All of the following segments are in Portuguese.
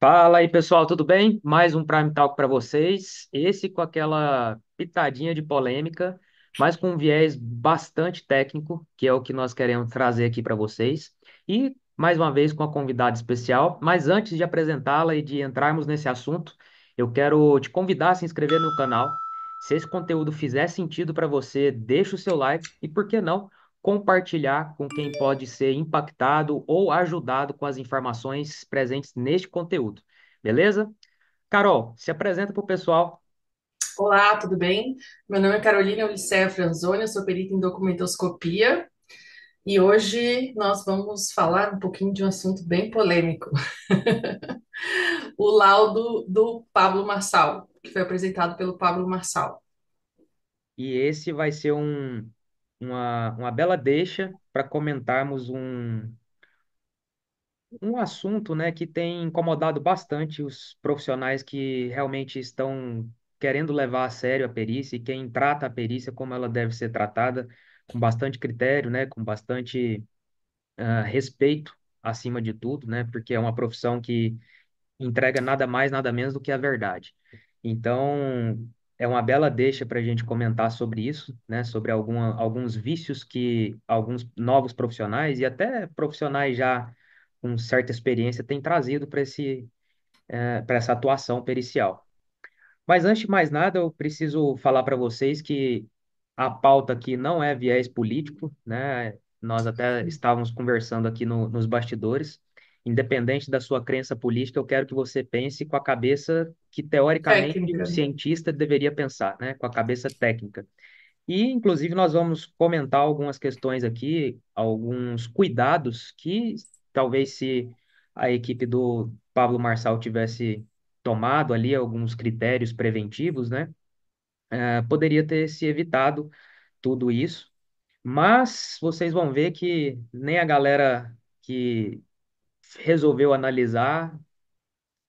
Fala aí, pessoal, tudo bem? Mais um Prime Talk para vocês. Esse com aquela pitadinha de polêmica, mas com um viés bastante técnico, que é o que nós queremos trazer aqui para vocês. E mais uma vez com a convidada especial. Mas antes de apresentá-la e de entrarmos nesse assunto, eu quero te convidar a se inscrever no canal. Se esse conteúdo fizer sentido para você, deixa o seu like e, por que não, compartilhar com quem pode ser impactado ou ajudado com as informações presentes neste conteúdo. Beleza? Carol, se apresenta para o pessoal. Olá, tudo bem? Meu nome é Carolina Ulisseia Franzoni, eu sou perita em documentoscopia e hoje nós vamos falar um pouquinho de um assunto bem polêmico, o laudo do Pablo Marçal, que foi apresentado pelo Pablo Marçal. E esse vai ser uma bela deixa para comentarmos um assunto, né, que tem incomodado bastante os profissionais que realmente estão querendo levar a sério a perícia e quem trata a perícia como ela deve ser tratada, com bastante critério, né, com bastante respeito acima de tudo, né, porque é uma profissão que entrega nada mais, nada menos do que a verdade. Então, é uma bela deixa para a gente comentar sobre isso, né? Sobre alguns vícios que alguns novos profissionais e até profissionais já com certa experiência têm trazido para essa atuação pericial. Mas antes de mais nada, eu preciso falar para vocês que a pauta aqui não é viés político, né? Nós até estávamos conversando aqui nos bastidores. Independente da sua crença política, eu quero que você pense com a cabeça que, teoricamente, um Técnica. cientista deveria pensar, né? Com a cabeça técnica. E, inclusive, nós vamos comentar algumas questões aqui, alguns cuidados que talvez se a equipe do Pablo Marçal tivesse tomado ali alguns critérios preventivos, né? Poderia ter se evitado tudo isso. Mas vocês vão ver que nem a galera que resolveu analisar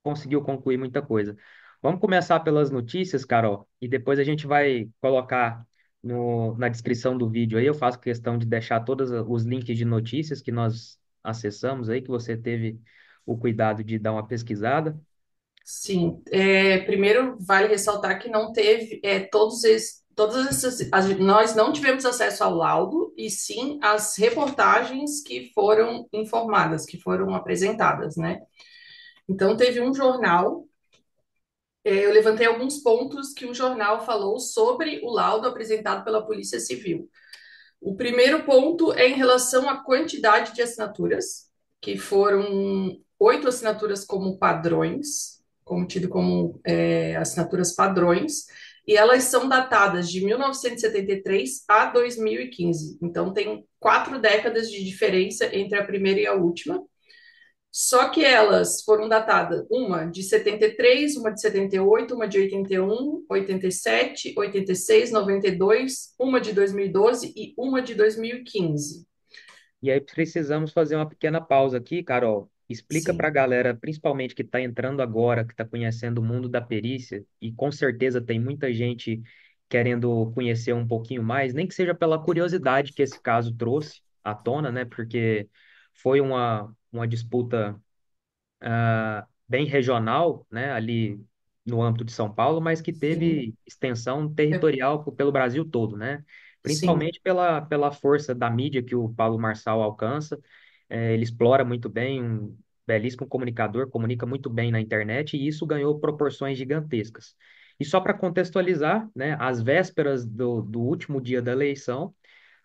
conseguiu concluir muita coisa. Vamos começar pelas notícias, Carol, e depois a gente vai colocar na descrição do vídeo aí. Eu faço questão de deixar todos os links de notícias que nós acessamos aí, que você teve o cuidado de dar uma pesquisada. Sim, primeiro vale ressaltar que não teve todas essas, nós não tivemos acesso ao laudo e sim às reportagens que foram informadas, que foram apresentadas, né? Então teve um jornal. Eu levantei alguns pontos que o jornal falou sobre o laudo apresentado pela Polícia Civil. O primeiro ponto é em relação à quantidade de assinaturas, que foram 8 assinaturas como padrões, como tido como assinaturas padrões, e elas são datadas de 1973 a 2015. Então, tem 4 décadas de diferença entre a primeira e a última. Só que elas foram datadas, uma de 73, uma de 78, uma de 81, 87, 86, 92, uma de 2012 e uma de 2015. E aí precisamos fazer uma pequena pausa aqui, Carol. Explica para a Sim, galera, principalmente que está entrando agora, que está conhecendo o mundo da perícia, e com certeza tem muita gente querendo conhecer um pouquinho mais, nem que seja pela curiosidade que esse caso trouxe à tona, né? Porque foi uma disputa bem regional, né, ali no âmbito de São Paulo, mas que sim, teve extensão é- territorial pelo Brasil todo, né? sim, Principalmente pela força da mídia que o Paulo Marçal alcança. Ele explora muito bem, um belíssimo comunicador, comunica muito bem na internet e isso ganhou proporções gigantescas. E só para contextualizar, né, às vésperas do último dia da eleição,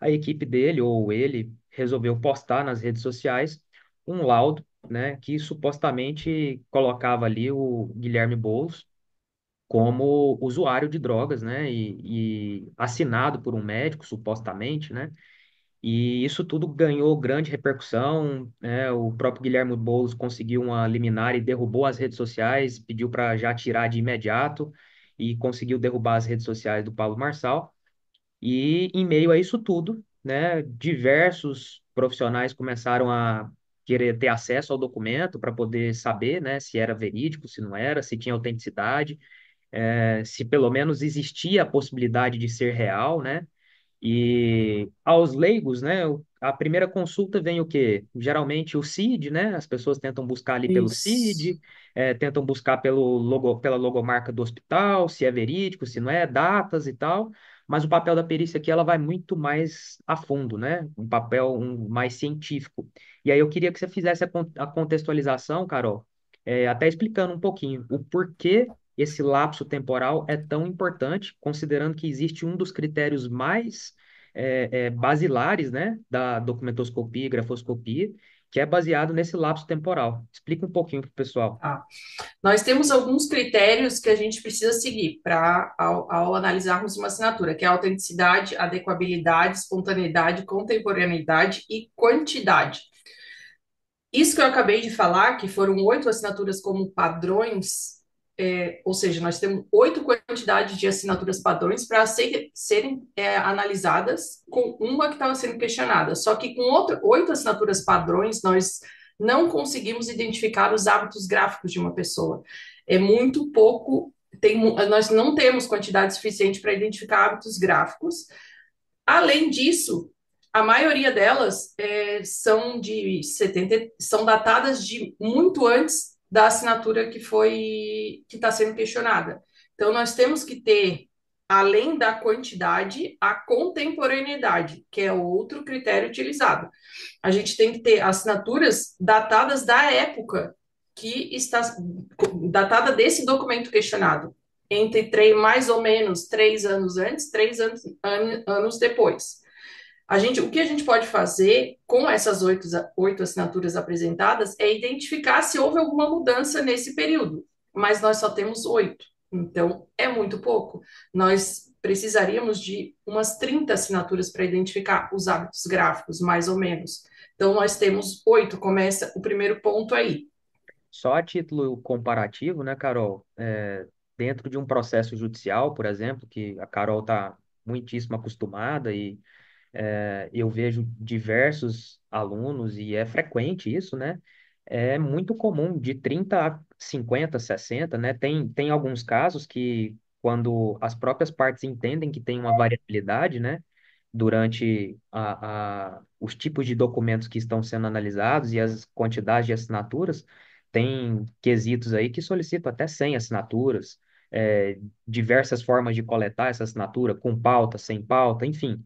a equipe dele ou ele resolveu postar nas redes sociais um laudo, né, que supostamente colocava ali o Guilherme Boulos como usuário de drogas, né, e assinado por um médico, supostamente, né, e isso tudo ganhou grande repercussão, né, o próprio Guilherme Boulos conseguiu uma liminar e derrubou as redes sociais, pediu para já tirar de imediato e conseguiu derrubar as redes sociais do Paulo Marçal, e em meio a isso tudo, né, diversos profissionais começaram a querer ter acesso ao documento para poder saber, né, se era verídico, se não era, se tinha autenticidade, se pelo menos existia a possibilidade de ser real, né? E aos leigos, né, a primeira consulta vem o quê? Geralmente o CID, né? As pessoas tentam buscar ali pelo Isso. CID, tentam buscar pela logomarca do hospital, se é verídico, se não é, datas e tal. Mas o papel da perícia aqui ela vai muito mais a fundo, né? Um papel mais científico. E aí eu queria que você fizesse a contextualização, Carol, até explicando um pouquinho o porquê esse lapso temporal é tão importante, considerando que existe um dos critérios mais basilares, né, da documentoscopia e grafoscopia, que é baseado nesse lapso temporal. Explica um pouquinho para o pessoal. Tá. Nós temos alguns critérios que a gente precisa seguir para ao analisarmos uma assinatura, que é a autenticidade, adequabilidade, espontaneidade, contemporaneidade e quantidade. Isso que eu acabei de falar, que foram 8 assinaturas como padrões, ou seja, nós temos 8 quantidades de assinaturas padrões para serem analisadas com uma que estava sendo questionada. Só que com 8 assinaturas padrões, nós não conseguimos identificar os hábitos gráficos de uma pessoa. É muito pouco, nós não temos quantidade suficiente para identificar hábitos gráficos. Além disso, a maioria delas são de 70, são datadas de muito antes da assinatura que está sendo questionada. Então, nós temos que ter, além da quantidade, a contemporaneidade, que é outro critério utilizado. A gente tem que ter assinaturas datadas da época que está datada desse documento questionado, entre mais ou menos 3 anos antes, 3 anos depois. O que a gente pode fazer com essas 8 assinaturas apresentadas é identificar se houve alguma mudança nesse período, mas nós só temos 8, então é muito pouco. Nós precisaríamos de umas 30 assinaturas para identificar os hábitos gráficos, mais ou menos. Então, nós temos 8, começa o primeiro ponto aí. Só a título comparativo, né, Carol? Dentro de um processo judicial, por exemplo, que a Carol está muitíssimo acostumada e eu vejo diversos alunos, e é frequente isso, né? É muito comum, de 30 a 50, 60, né? Tem alguns casos que, quando as próprias partes entendem que tem uma variabilidade, né? Durante os tipos de documentos que estão sendo analisados e as quantidades de assinaturas, tem quesitos aí que solicitam até 100 assinaturas, diversas formas de coletar essa assinatura, com pauta, sem pauta, enfim.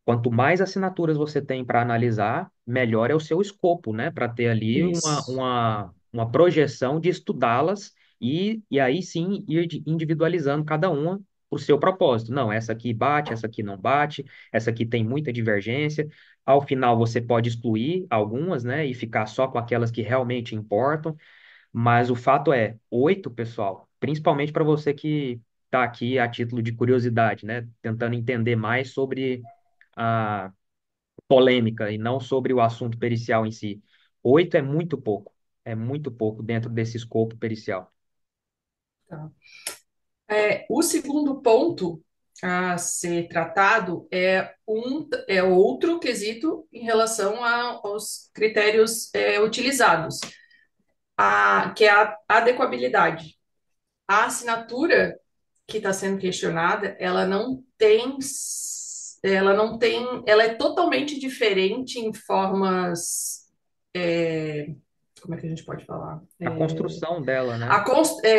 Quanto mais assinaturas você tem para analisar, melhor é o seu escopo, né? Para ter ali Isso, uma projeção de estudá-las e aí sim ir individualizando cada uma para o seu propósito. Não, essa aqui bate, essa aqui não bate, essa aqui tem muita divergência. Ao final você pode excluir algumas, né? E ficar só com aquelas que realmente importam. Mas o fato é, 8, pessoal, principalmente para você que está aqui a título de curiosidade, né? Tentando entender mais sobre a polêmica e não sobre o assunto pericial em si. 8 é muito pouco dentro desse escopo pericial. tá. O segundo ponto a ser tratado é outro quesito em relação aos critérios utilizados, que é a adequabilidade. A assinatura que está sendo questionada, ela é totalmente diferente em formas, como é que a gente pode falar? A construção dela, né?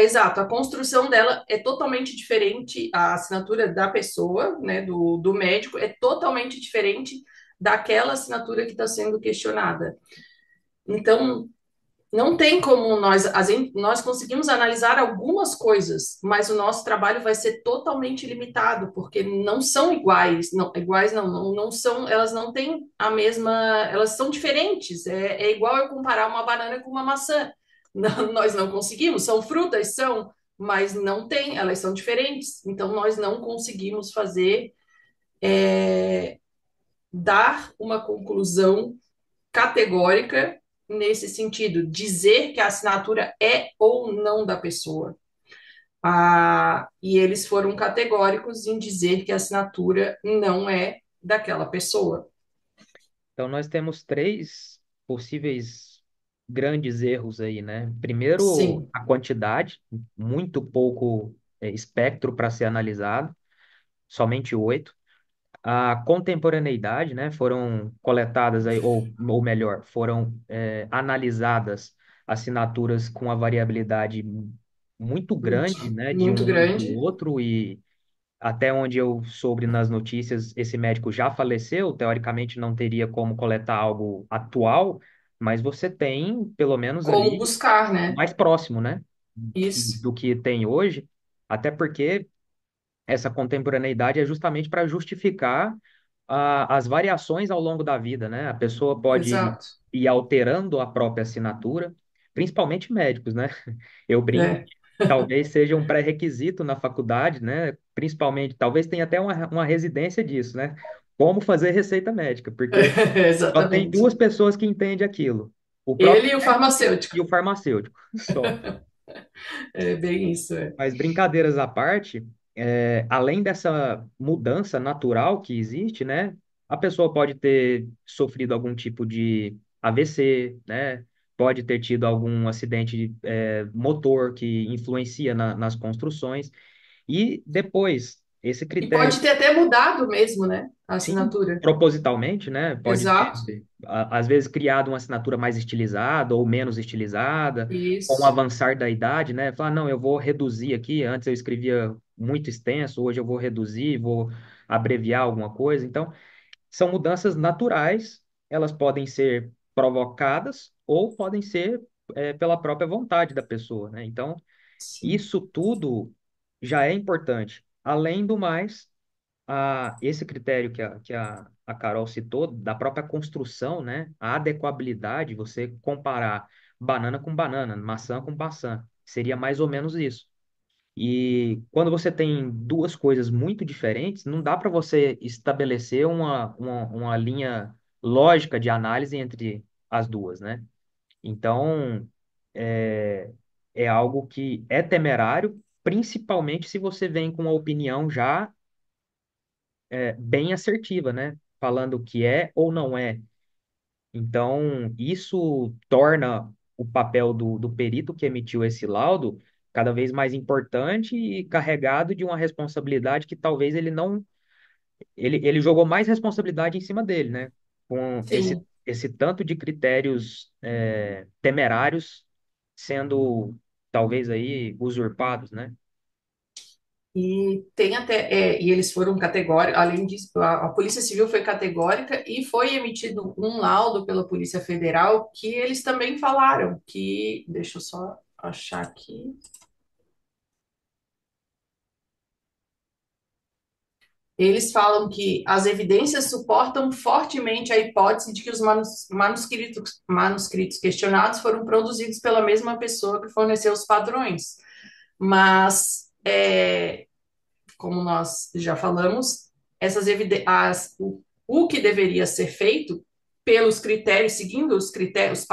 Exato, a construção dela é totalmente diferente, a assinatura da pessoa, né, do médico, é totalmente diferente daquela assinatura que está sendo questionada. Então, não tem como nós conseguimos analisar algumas coisas, mas o nosso trabalho vai ser totalmente limitado, porque não são iguais não são, elas não têm a mesma, elas são diferentes. É igual eu comparar uma banana com uma maçã. Não, nós não conseguimos, são frutas, são, mas não tem, elas são diferentes. Então nós não conseguimos dar uma conclusão categórica nesse sentido, dizer que a assinatura é ou não da pessoa. E eles foram categóricos em dizer que a assinatura não é daquela pessoa. Então, nós temos três possíveis grandes erros aí, né? Primeiro, Sim, a quantidade, muito pouco espectro para ser analisado, somente 8. a contemporaneidade, né? Foram coletadas aí, ou melhor, foram analisadas assinaturas com a variabilidade muito grande, né? De Muito um ano para o grande. outro e até onde eu soube nas notícias, esse médico já faleceu, teoricamente não teria como coletar algo atual, mas você tem, pelo menos Como ali, buscar, né? mais próximo, né? Isso, Do que tem hoje, até porque essa contemporaneidade é justamente para justificar as variações ao longo da vida, né? A pessoa pode exato. ir alterando a própria assinatura, principalmente médicos, né? Eu brinco É, que talvez seja um pré-requisito na faculdade, né? Principalmente, talvez tenha até uma residência disso, né? Como fazer receita médica, porque só tem exatamente. duas pessoas que entendem aquilo, o próprio Ele e o médico farmacêutico. e o farmacêutico, só. É bem isso, é. Mas brincadeiras à parte, além dessa mudança natural que existe, né? A pessoa pode ter sofrido algum tipo de AVC, né? Pode ter tido algum acidente, motor que influencia nas construções. E depois, esse E critério. pode ter até mudado mesmo, né? A Sim, assinatura. propositalmente, né? Pode Exato. ter, às vezes, criado uma assinatura mais estilizada ou menos estilizada, com o Isso. avançar da idade, né? Falar, não, eu vou reduzir aqui. Antes eu escrevia muito extenso, hoje eu vou reduzir, vou abreviar alguma coisa. Então, são mudanças naturais, elas podem ser provocadas ou podem ser, pela própria vontade da pessoa, né? Então, Sim. isso tudo já é importante. Além do mais esse critério que a Carol citou, da própria construção, né? A adequabilidade, você comparar banana com banana, maçã com maçã, seria mais ou menos isso. E quando você tem duas coisas muito diferentes, não dá para você estabelecer uma linha lógica de análise entre as duas, né? Então, é, é algo que é temerário, principalmente se você vem com uma opinião já bem assertiva, né? Falando o que é ou não é. Então, isso torna o papel do perito que emitiu esse laudo cada vez mais importante e carregado de uma responsabilidade que talvez ele não. Ele jogou mais responsabilidade em cima dele, né? Com Sim. esse tanto de critérios temerários sendo talvez aí usurpados, né? E tem até, e eles foram categóricos, além disso, a Polícia Civil foi categórica e foi emitido um laudo pela Polícia Federal que eles também falaram que, deixa eu só achar aqui, eles falam que as evidências suportam fortemente a hipótese de que os manuscritos questionados foram produzidos pela mesma pessoa que forneceu os padrões. Mas como nós já falamos, o que deveria ser feito pelos critérios, seguindo os critérios,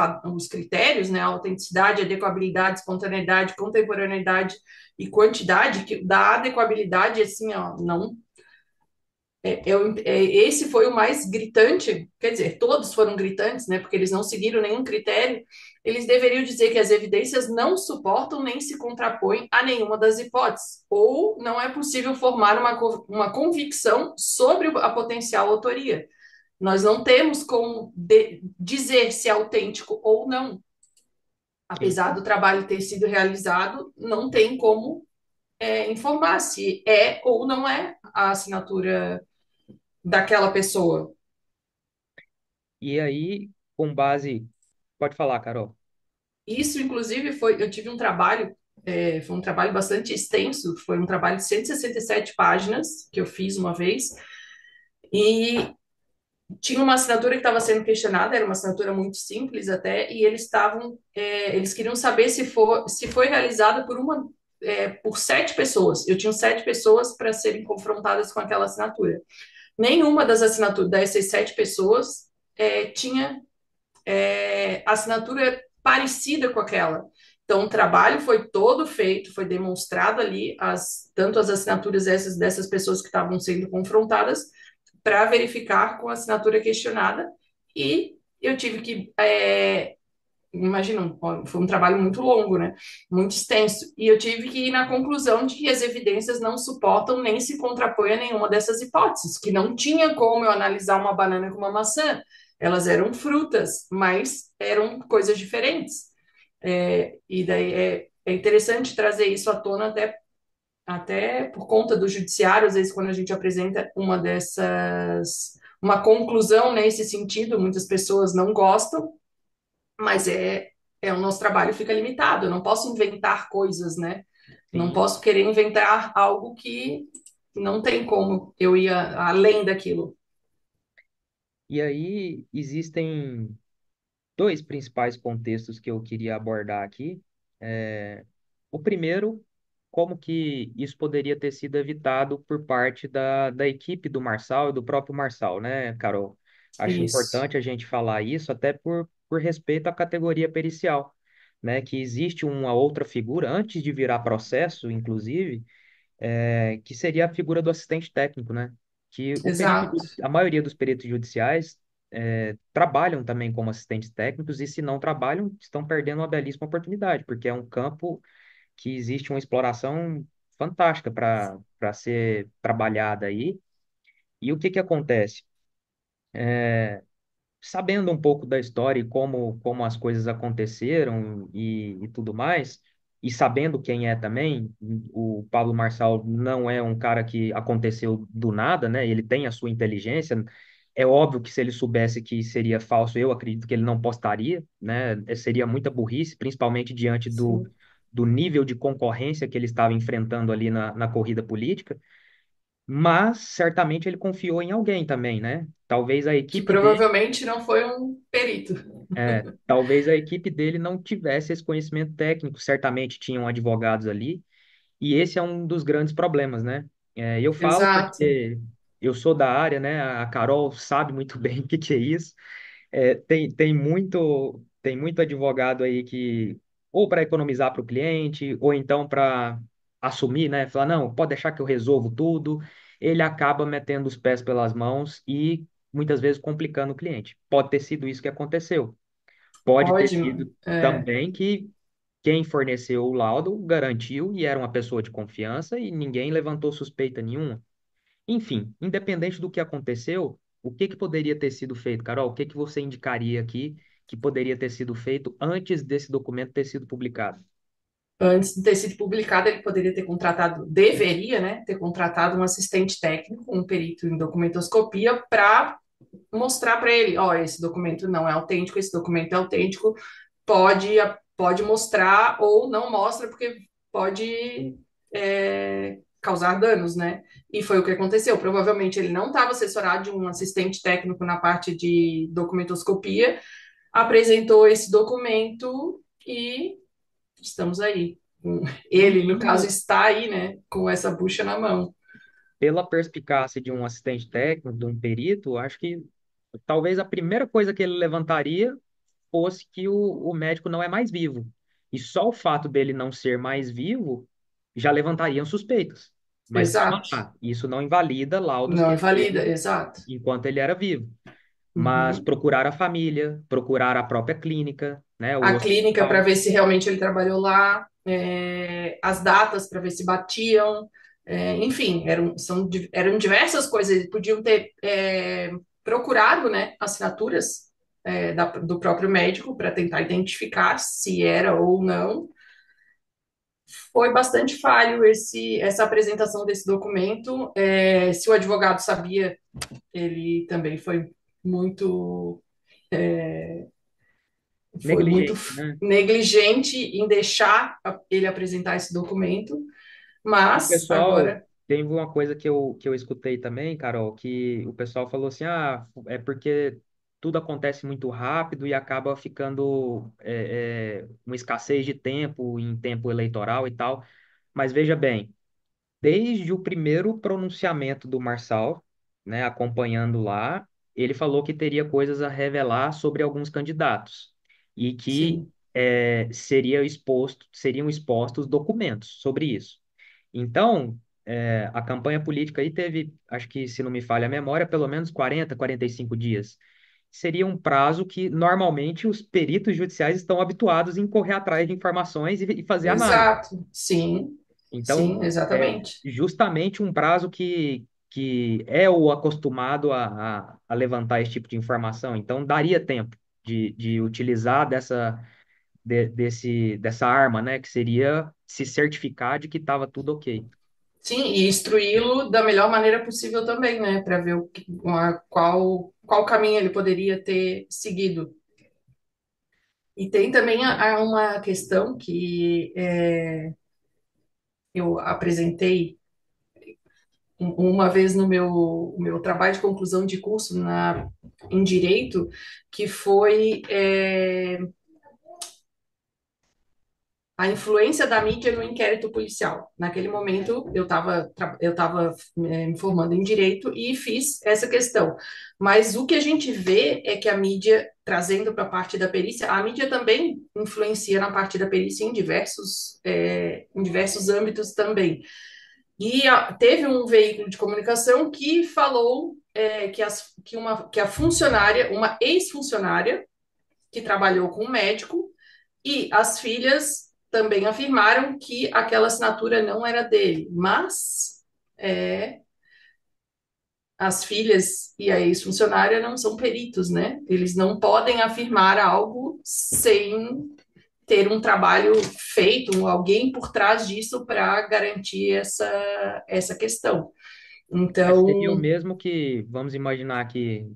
né, a autenticidade, adequabilidade, espontaneidade, contemporaneidade e quantidade, que da adequabilidade, assim, ó, não esse foi o mais gritante, quer dizer, todos foram gritantes, né, porque eles não seguiram nenhum critério. Eles deveriam dizer que as evidências não suportam nem se contrapõem a nenhuma das hipóteses, ou não é possível formar uma convicção sobre a potencial autoria. Nós não temos como dizer se é autêntico ou não. Sim. Apesar do trabalho ter sido realizado, não tem como informar se é ou não é a assinatura daquela pessoa. E aí, com base. Pode falar, Carol. Isso, inclusive, eu tive um trabalho, foi um trabalho bastante extenso, foi um trabalho de 167 páginas que eu fiz uma vez, e tinha uma assinatura que estava sendo questionada, era uma assinatura muito simples até, e eles queriam saber se foi realizada por 7 pessoas. Eu tinha 7 pessoas para serem confrontadas com aquela assinatura. Nenhuma das assinaturas dessas 7 pessoas tinha assinatura parecida com aquela. Então, o trabalho foi todo feito, foi demonstrado ali tanto as assinaturas dessas pessoas que estavam sendo confrontadas para verificar com a assinatura questionada e eu tive que imagina, foi um trabalho muito longo, né? Muito extenso. E eu tive que ir na conclusão de que as evidências não suportam nem se contrapõem a nenhuma dessas hipóteses, que não tinha como eu analisar uma banana com uma maçã. Elas eram frutas, mas eram coisas diferentes. E daí é interessante trazer isso à tona até por conta do judiciário, às vezes quando a gente apresenta uma conclusão nesse sentido, muitas pessoas não gostam, mas o nosso trabalho fica limitado. Eu não posso inventar coisas, né? Não Sim. posso querer inventar algo que não tem como eu ir além daquilo. E aí existem dois principais contextos que eu queria abordar aqui. O primeiro, como que isso poderia ter sido evitado por parte da equipe do Marçal e do próprio Marçal, né, Carol? Acho Isso, importante a gente falar isso, até por respeito à categoria pericial, né? Que existe uma outra figura, antes de virar processo, inclusive, que seria a figura do assistente técnico, né? Que exato. a maioria dos peritos judiciais trabalham também como assistentes técnicos e, se não trabalham, estão perdendo uma belíssima oportunidade, porque é um campo que existe uma exploração fantástica para ser trabalhada aí. E o que que acontece? Sabendo um pouco da história e como as coisas aconteceram e tudo mais, e sabendo quem é também, o Pablo Marçal não é um cara que aconteceu do nada, né? Ele tem a sua inteligência. É óbvio que, se ele soubesse que seria falso, eu acredito que ele não postaria, né? Seria muita burrice, principalmente diante Sim. do nível de concorrência que ele estava enfrentando ali na corrida política. Mas certamente ele confiou em alguém também, né? Talvez a Que equipe dele provavelmente não foi um perito. talvez a equipe dele não tivesse esse conhecimento técnico, certamente tinham advogados ali, e esse é um dos grandes problemas, né? Eu falo Exato. porque eu sou da área, né? A Carol sabe muito bem o que que é isso. Tem muito advogado aí que, ou para economizar para o cliente, ou então para assumir, né? Falar, não, pode deixar que eu resolvo tudo. Ele acaba metendo os pés pelas mãos e muitas vezes complicando o cliente. Pode ter sido isso que aconteceu. Pode ter Pode, sido é, também que quem forneceu o laudo garantiu e era uma pessoa de confiança e ninguém levantou suspeita nenhuma. Enfim, independente do que aconteceu, o que que poderia ter sido feito, Carol? O que que você indicaria aqui que poderia ter sido feito antes desse documento ter sido publicado? antes de ter sido publicado, ele poderia ter contratado, deveria, né, ter contratado um assistente técnico, um perito em documentoscopia, para mostrar para ele, ó, esse documento não é autêntico, esse documento é autêntico, pode mostrar ou não mostra, porque pode causar danos, né? E foi o que aconteceu. Provavelmente ele não estava assessorado de um assistente técnico na parte de documentoscopia, apresentou esse documento e estamos aí. No Ele, no caso, mínimo, está aí, né, com essa bucha na mão. pela perspicácia de um assistente técnico, de um perito, acho que talvez a primeira coisa que ele levantaria fosse que o médico não é mais vivo. E só o fato dele não ser mais vivo já levantariam suspeitas. Mas calma Exato. lá, isso não invalida laudos que Não ele invalida, teve exato. enquanto ele era vivo. Mas Uhum. procurar a família, procurar a própria clínica, né, o A clínica para hospital. ver se realmente ele trabalhou lá, as datas para ver se batiam, enfim, eram diversas coisas. Eles podiam ter procurado, né, assinaturas do próprio médico para tentar identificar se era ou não. Foi bastante falho essa apresentação desse documento. Se o advogado sabia, ele também muito foi muito Negligente, né? negligente em deixar ele apresentar esse documento, O mas pessoal, agora, teve uma coisa que eu escutei também, Carol, que o pessoal falou assim, é porque tudo acontece muito rápido e acaba ficando uma escassez de tempo em tempo eleitoral e tal. Mas veja bem, desde o primeiro pronunciamento do Marçal, né, acompanhando lá, ele falou que teria coisas a revelar sobre alguns candidatos e que sim, seriam expostos documentos sobre isso. Então, a campanha política aí teve, acho que, se não me falha a memória, pelo menos 40, 45 dias. seria um prazo que normalmente os peritos judiciais estão habituados em correr atrás de informações e fazer análise. Exato. Sim, Então, sim, é exatamente. justamente um prazo que é o acostumado a levantar esse tipo de informação. Então, daria tempo de utilizar dessa arma, né? Que seria se certificar de que estava tudo ok. Sim, e instruí-lo da melhor maneira possível também, né? Para ver qual caminho ele poderia ter seguido. E tem também uma questão que eu apresentei uma vez no meu trabalho de conclusão de curso em Direito, que foi a influência da mídia no inquérito policial. Naquele momento, eu estava me formando em direito e fiz essa questão. Mas o que a gente vê é que a mídia, trazendo para a parte da perícia, a mídia também influencia na parte da perícia em diversos âmbitos também. E teve um veículo de comunicação que falou que a funcionária, uma ex-funcionária, que trabalhou com um médico, e as filhas também afirmaram que aquela assinatura não era dele, mas é, as filhas e a ex-funcionária não são peritos, né? Eles não podem afirmar algo sem ter um trabalho feito, alguém por trás disso para garantir essa questão. Seria o Então, mesmo que, vamos imaginar que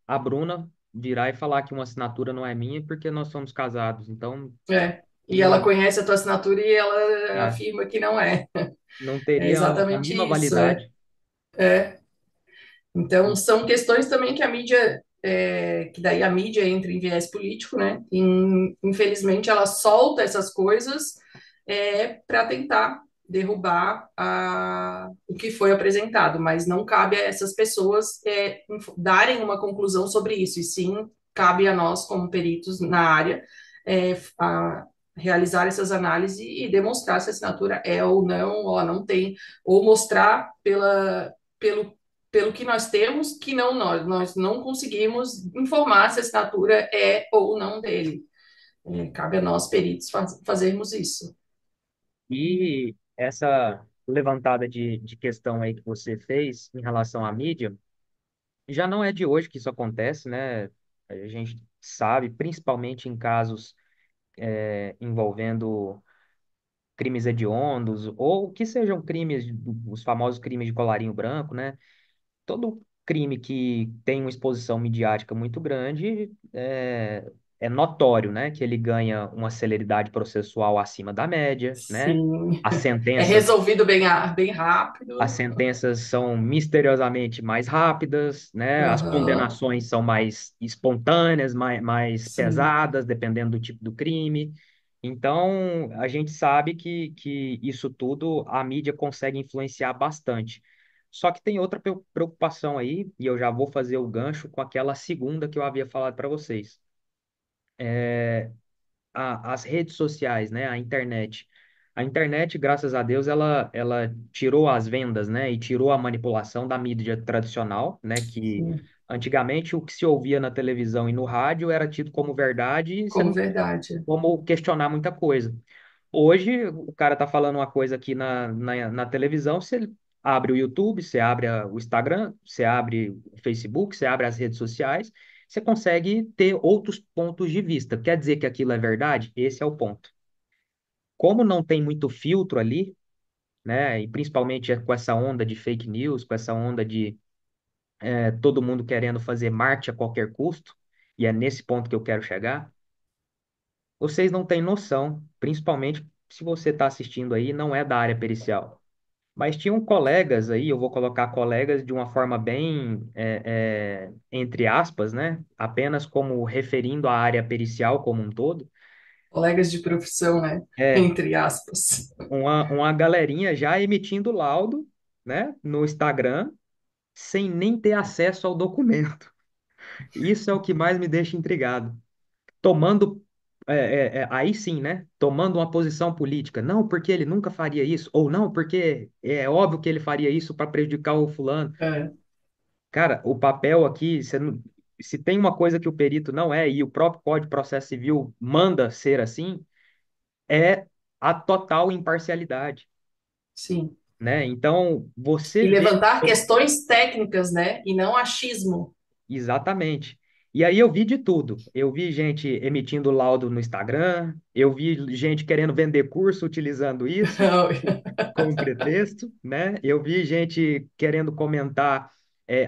a Bruna virar e falar que uma assinatura não é minha porque nós somos casados. Então, e ela não, conhece a tua assinatura e ela é, afirma que não é. não É teria a exatamente mínima isso, validade. Então, são questões também que a mídia, que daí a mídia entra em viés político, né? E, infelizmente, ela solta essas coisas para tentar derrubar o que foi apresentado, mas não cabe a essas pessoas darem uma conclusão sobre isso, e sim cabe a nós, como peritos na área, realizar essas análises e demonstrar se a assinatura é ou não, ou não tem, ou mostrar pelo pelo que nós temos, que não nós não conseguimos informar se a assinatura é ou não dele. Cabe a nós, peritos, fazermos isso. E essa levantada de questão aí que você fez em relação à mídia, já não é de hoje que isso acontece, né? A gente sabe, principalmente em casos envolvendo crimes hediondos, ou que sejam crimes, os famosos crimes de colarinho branco, né? Todo crime que tem uma exposição midiática muito grande é notório, né? Que ele ganha uma celeridade processual acima da média, né? Sim. As É sentenças resolvido bem as rápido. sentenças são misteriosamente mais rápidas, né? As Aham, condenações são mais espontâneas, mais sim, pesadas, dependendo do tipo do crime. Então, a gente sabe que isso tudo a mídia consegue influenciar bastante. Só que tem outra preocupação aí, e eu já vou fazer o gancho com aquela segunda que eu havia falado para vocês. As redes sociais, né? A internet. A internet, graças a Deus, ela tirou as vendas, né? E tirou a manipulação da mídia tradicional, né? Que sim, antigamente o que se ouvia na televisão e no rádio era tido como verdade e você como não tinha verdade. como questionar muita coisa. Hoje, o cara tá falando uma coisa aqui na televisão, você abre o YouTube, você abre o Instagram, você abre o Facebook, você abre as redes sociais, você consegue ter outros pontos de vista. Quer dizer que aquilo é verdade? Esse é o ponto. Como não tem muito filtro ali, né, e principalmente com essa onda de fake news, com essa onda de todo mundo querendo fazer marketing a qualquer custo, e é nesse ponto que eu quero chegar, vocês não têm noção, principalmente se você está assistindo aí, e não é da área pericial. Mas tinham colegas aí, eu vou colocar colegas de uma forma bem, entre aspas, né? Apenas como referindo à área pericial como um todo. Colegas de profissão, né? É, Entre aspas. uma galerinha já emitindo laudo, né? No Instagram, sem nem ter acesso ao documento. Isso é o que mais me deixa intrigado. Tomando, aí sim, né? Tomando uma posição política. Não, porque ele nunca faria isso. Ou não, porque é óbvio que ele faria isso para prejudicar o fulano. É, Cara, o papel aqui, se tem uma coisa que o perito não é, e o próprio Código de Processo Civil manda ser assim, é a total imparcialidade, Sim. né? Então, você E vê levantar questões técnicas, né? E não achismo. exatamente. E aí eu vi de tudo. Eu vi gente emitindo laudo no Instagram, eu vi gente querendo vender curso utilizando isso como pretexto, né? Eu vi gente querendo comentar,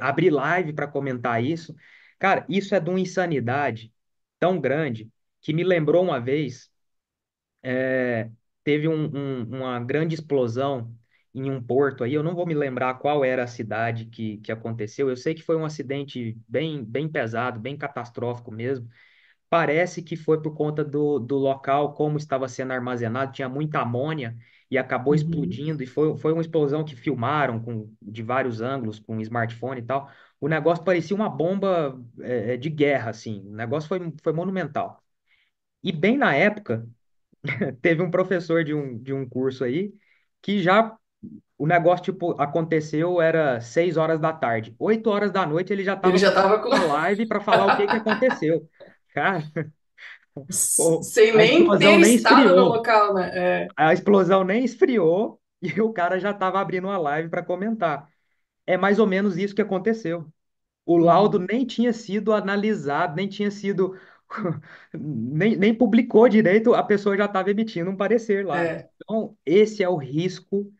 abrir live para comentar isso. Cara, isso é de uma insanidade tão grande que me lembrou uma vez, teve uma grande explosão em um porto aí, eu não vou me lembrar qual era a cidade que aconteceu, eu sei que foi um acidente bem pesado, bem catastrófico mesmo. Parece que foi por conta do local, como estava sendo armazenado, tinha muita amônia e acabou Uhum. explodindo. E foi uma explosão que filmaram de vários ângulos, com smartphone e tal. O negócio parecia uma bomba, de guerra, assim. O negócio foi monumental. E bem na época, teve um professor de um curso aí que já. O negócio, tipo, aconteceu, era 6 horas da tarde. 8 horas da noite ele já Ele estava já estava uma live para falar o que que aconteceu. Cara, sem a nem explosão ter nem estado no esfriou. local, né? É, A explosão nem esfriou e o cara já estava abrindo uma live para comentar. É mais ou menos isso que aconteceu. O laudo uhum, nem tinha sido analisado, nem tinha sido. Nem publicou direito, a pessoa já estava emitindo um parecer lá. é. Então, esse é o risco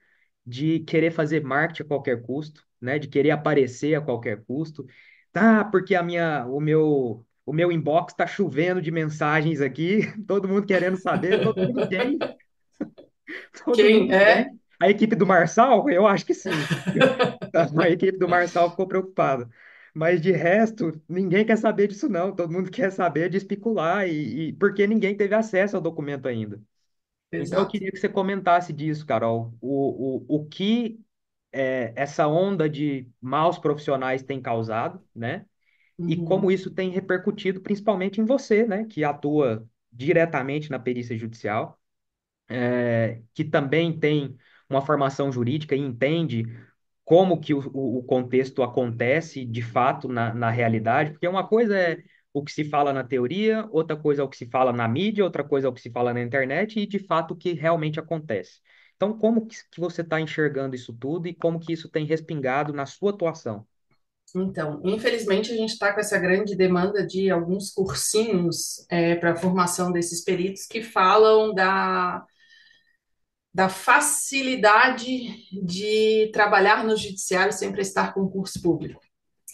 de querer fazer marketing a qualquer custo, né? De querer aparecer a qualquer custo. Tá, porque o meu inbox está chovendo de mensagens aqui, todo mundo querendo saber, todo mundo quem? Todo Quem mundo é? quem? A equipe do Marçal? Eu acho que sim. A equipe do Marçal ficou preocupada. Mas de resto, ninguém quer saber disso, não. Todo mundo quer saber de especular, porque ninguém teve acesso ao documento ainda. Então, eu Exato. queria que você comentasse disso, Carol. O que essa onda de maus profissionais tem causado, né? E como Uhum. isso tem repercutido principalmente em você, né? Que atua diretamente na perícia judicial, que também tem uma formação jurídica e entende como que o contexto acontece de fato na realidade, porque uma coisa é o que se fala na teoria, outra coisa é o que se fala na mídia, outra coisa é o que se fala na internet e de fato o que realmente acontece. Então, como que você está enxergando isso tudo e como que isso tem respingado na sua atuação? Então, infelizmente, a gente está com essa grande demanda de alguns cursinhos para a formação desses peritos que falam da facilidade de trabalhar no judiciário sem prestar concurso público.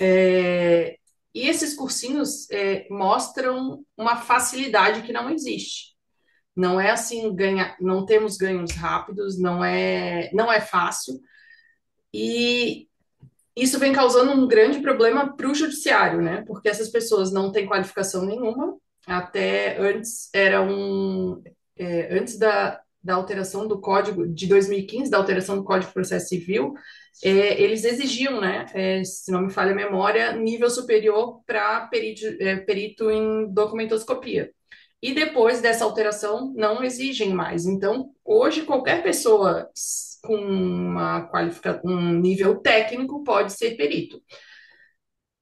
É, e esses cursinhos mostram uma facilidade que não existe. Não é assim, não temos ganhos rápidos, não é fácil. E isso vem causando um grande problema para o judiciário, né? Porque essas pessoas não têm qualificação nenhuma. Até antes antes da alteração do Código de 2015, da alteração do Código de Processo Civil, eles exigiam, né? Se não me falha a memória, nível superior para perito em documentoscopia. E depois dessa alteração, não exigem mais. Então, hoje, qualquer pessoa com um nível técnico pode ser perito.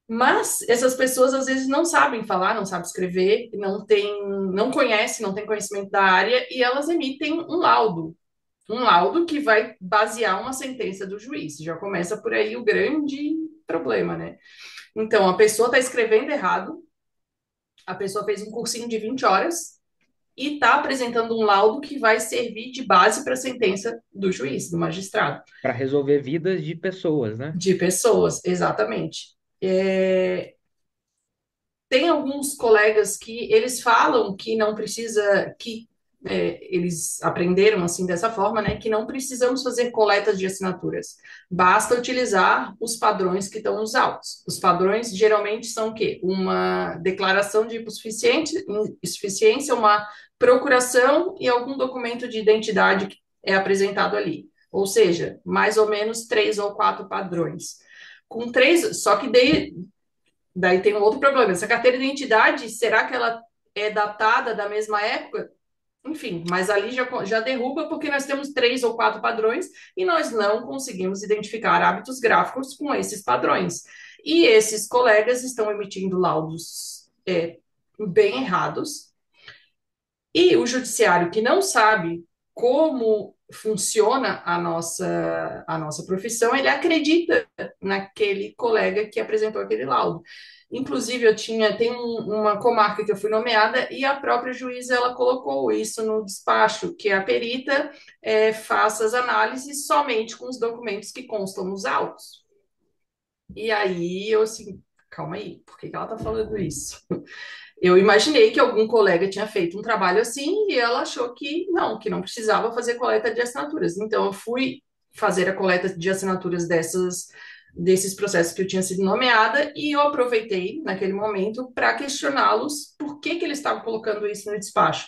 Mas essas pessoas às vezes não sabem falar, não sabem escrever, não conhecem, não têm conhecimento da área e elas emitem um laudo que vai basear uma sentença do juiz. Já começa por aí o grande problema, né? Então, a pessoa está escrevendo errado, a pessoa fez um cursinho de 20 horas e está apresentando um laudo que vai servir de base para a sentença do juiz, do magistrado. Para resolver vidas de pessoas, né? De pessoas, exatamente. Tem alguns colegas que eles falam que não precisa, que eles aprenderam assim dessa forma, né? Que não precisamos fazer coletas de assinaturas. Basta utilizar os padrões que estão nos autos. Os padrões geralmente são o quê? Uma declaração de insuficiência, uma procuração e algum documento de identidade que é apresentado ali. Ou seja, mais ou menos 3 ou 4 padrões. Com três, só que daí tem um outro problema. Essa carteira de identidade, será que ela é datada da mesma época? Enfim, mas ali já derruba porque nós temos 3 ou 4 padrões e nós não conseguimos identificar hábitos gráficos com esses padrões. E esses colegas estão emitindo laudos bem errados, e o judiciário que não sabe como funciona a nossa profissão, ele acredita naquele colega que apresentou aquele laudo. Inclusive, tem uma comarca que eu fui nomeada e a própria juíza ela colocou isso no despacho, que a perita faça as análises somente com os documentos que constam nos autos. E aí eu assim, calma aí, por que que ela está falando isso? Eu imaginei que algum colega tinha feito um trabalho assim e ela achou que não precisava fazer coleta de assinaturas. Então, eu fui fazer a coleta de assinaturas desses processos que eu tinha sido nomeada e eu aproveitei naquele momento para questioná-los por que eles estavam colocando isso no despacho.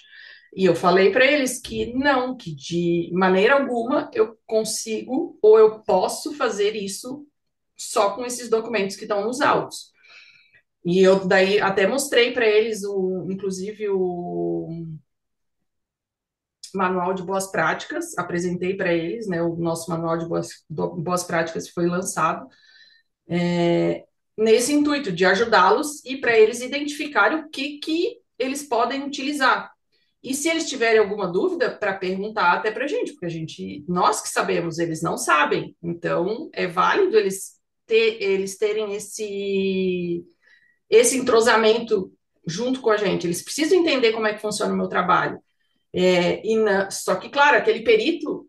E eu falei para eles que não, que de maneira alguma eu consigo ou eu posso fazer isso só com esses documentos que estão nos autos. E eu daí até mostrei para eles inclusive o manual de boas práticas, apresentei para eles, né? O nosso manual de boas práticas foi lançado nesse intuito de ajudá-los e para eles identificarem o que eles podem utilizar. E se eles tiverem alguma dúvida, para perguntar até para a gente, porque nós que sabemos, eles não sabem. Então, é válido eles terem esse entrosamento junto com a gente. Eles precisam entender como é que funciona o meu trabalho. Só que, claro, aquele perito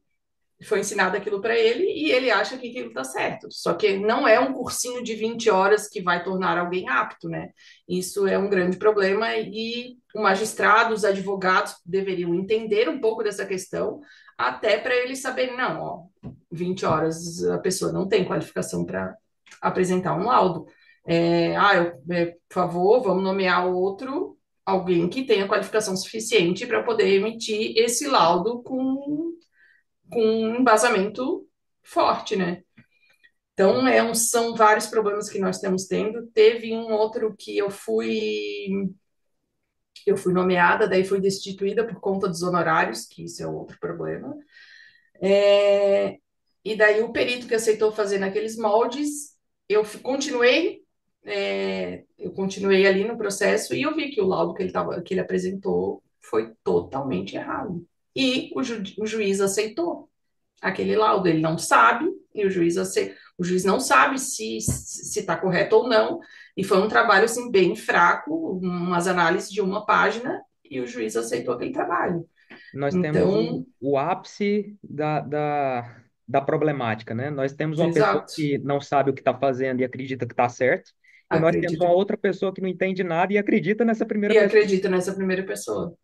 foi ensinado aquilo para ele e ele acha que aquilo está certo. Só que não é um cursinho de 20 horas que vai tornar alguém apto, né? Isso é um grande problema e o magistrado, os advogados deveriam entender um pouco dessa questão, até para eles saberem, não, ó, 20 horas a pessoa não tem qualificação para apresentar um laudo. Por favor, vamos nomear alguém que tenha qualificação suficiente para poder emitir esse laudo com um embasamento forte, né? Então, são vários problemas que nós estamos tendo. Teve um outro que eu fui nomeada, daí fui destituída por conta dos honorários, que isso é outro problema. É, e daí o perito que aceitou fazer naqueles moldes, eu continuei ali no processo e eu vi que o laudo que ele apresentou foi totalmente errado. E o juiz aceitou aquele laudo. Ele não sabe, e o juiz não sabe se está correto ou não. E foi um trabalho assim, bem fraco, umas análises de uma página, e o juiz aceitou aquele trabalho. Nós temos Então, o ápice da problemática, né? Nós temos uma pessoa exato, que não sabe o que está fazendo e acredita que está certo, e nós temos acredito. uma outra pessoa que não entende nada e acredita nessa primeira E pessoa. acredito nessa primeira pessoa.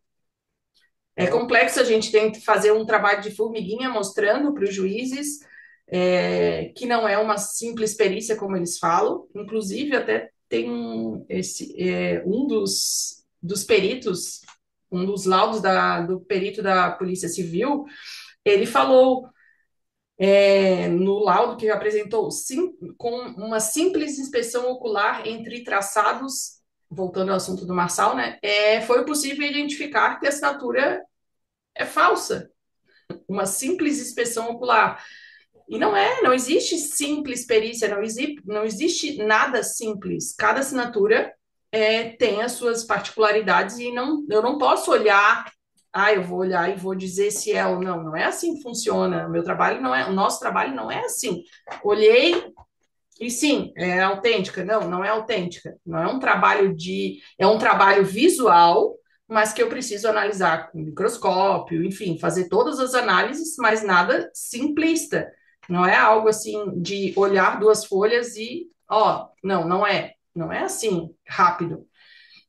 É Então, complexo, a gente tem que fazer um trabalho de formiguinha mostrando para os juízes que não é uma simples perícia, como eles falam. Inclusive, até tem dos peritos, um dos laudos do perito da Polícia Civil, ele falou no laudo que apresentou, com uma simples inspeção ocular entre traçados, voltando ao assunto do Marçal, né, foi possível identificar que a assinatura é falsa, uma simples inspeção ocular. E não existe simples perícia, não existe nada simples. Cada assinatura tem as suas particularidades e eu não posso olhar, eu vou olhar e vou dizer se é ou não. Não é assim que funciona. O nosso trabalho não é assim. Olhei e sim, é autêntica. Não, não é autêntica. Não é um é um trabalho visual, mas que eu preciso analisar com microscópio, enfim, fazer todas as análises, mas nada simplista. Não é algo assim de olhar duas folhas e, ó, não é. Não é assim, rápido.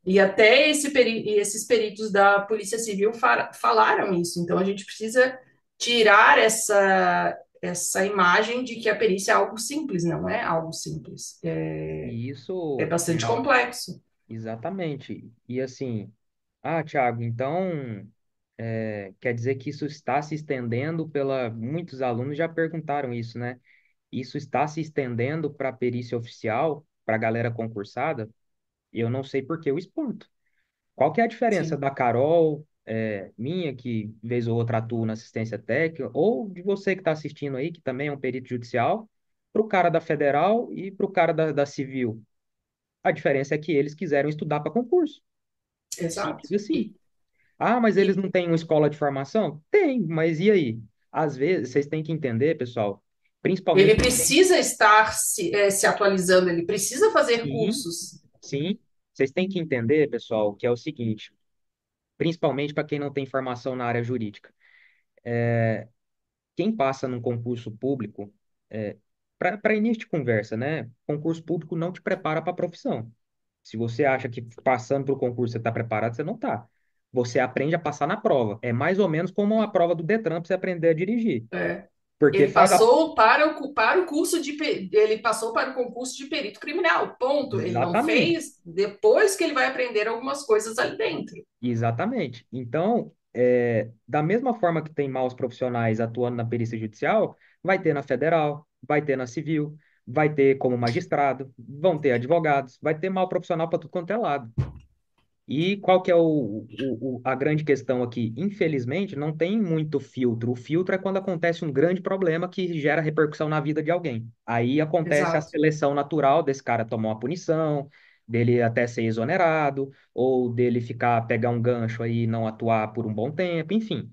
E até esses peritos da Polícia Civil falaram isso. Então, a gente precisa tirar essa imagem de que a perícia é algo simples. Não é algo simples. e É isso, bastante complexo. exatamente. E assim, Thiago, então quer dizer que isso está se estendendo pela. Muitos alunos já perguntaram isso, né? Isso está se estendendo para a perícia oficial, para a galera concursada? Eu não sei por que eu espanto. Qual que é a diferença Sim. da Carol, minha, que vez ou outra atua na assistência técnica, ou de você que está assistindo aí, que também é um perito judicial, para o cara da federal e para o cara da civil. A diferença é que eles quiseram estudar para concurso. Exato. Simples assim. Ah, mas eles E não têm uma escola de formação? Tem, mas e aí? Às vezes, vocês têm que entender, pessoal, ele principalmente quem... precisa estar se atualizando, ele precisa fazer Sim, cursos. sim. Vocês têm que entender, pessoal, que é o seguinte, principalmente para quem não tem formação na área jurídica. Quem passa num concurso público, para início de conversa, né? Concurso público não te prepara para a profissão. Se você acha que passando para o concurso você está preparado, você não está. Você aprende a passar na prova. É mais ou menos como a prova do Detran para você aprender a dirigir. É. Porque Ele faz a... passou para o curso ele passou para o concurso de perito criminal, ponto. Ele não Exatamente. fez depois que ele vai aprender algumas coisas ali dentro. Exatamente. Então, da mesma forma que tem maus profissionais atuando na perícia judicial, vai ter na federal, vai ter na civil, vai ter como magistrado, vão ter advogados, vai ter mau profissional para tudo quanto é lado. E qual que é a grande questão aqui? Infelizmente, não tem muito filtro. O filtro é quando acontece um grande problema que gera repercussão na vida de alguém. Aí acontece a Exato. seleção natural desse cara tomar uma punição, dele até ser exonerado, ou dele pegar um gancho aí e não atuar por um bom tempo, enfim.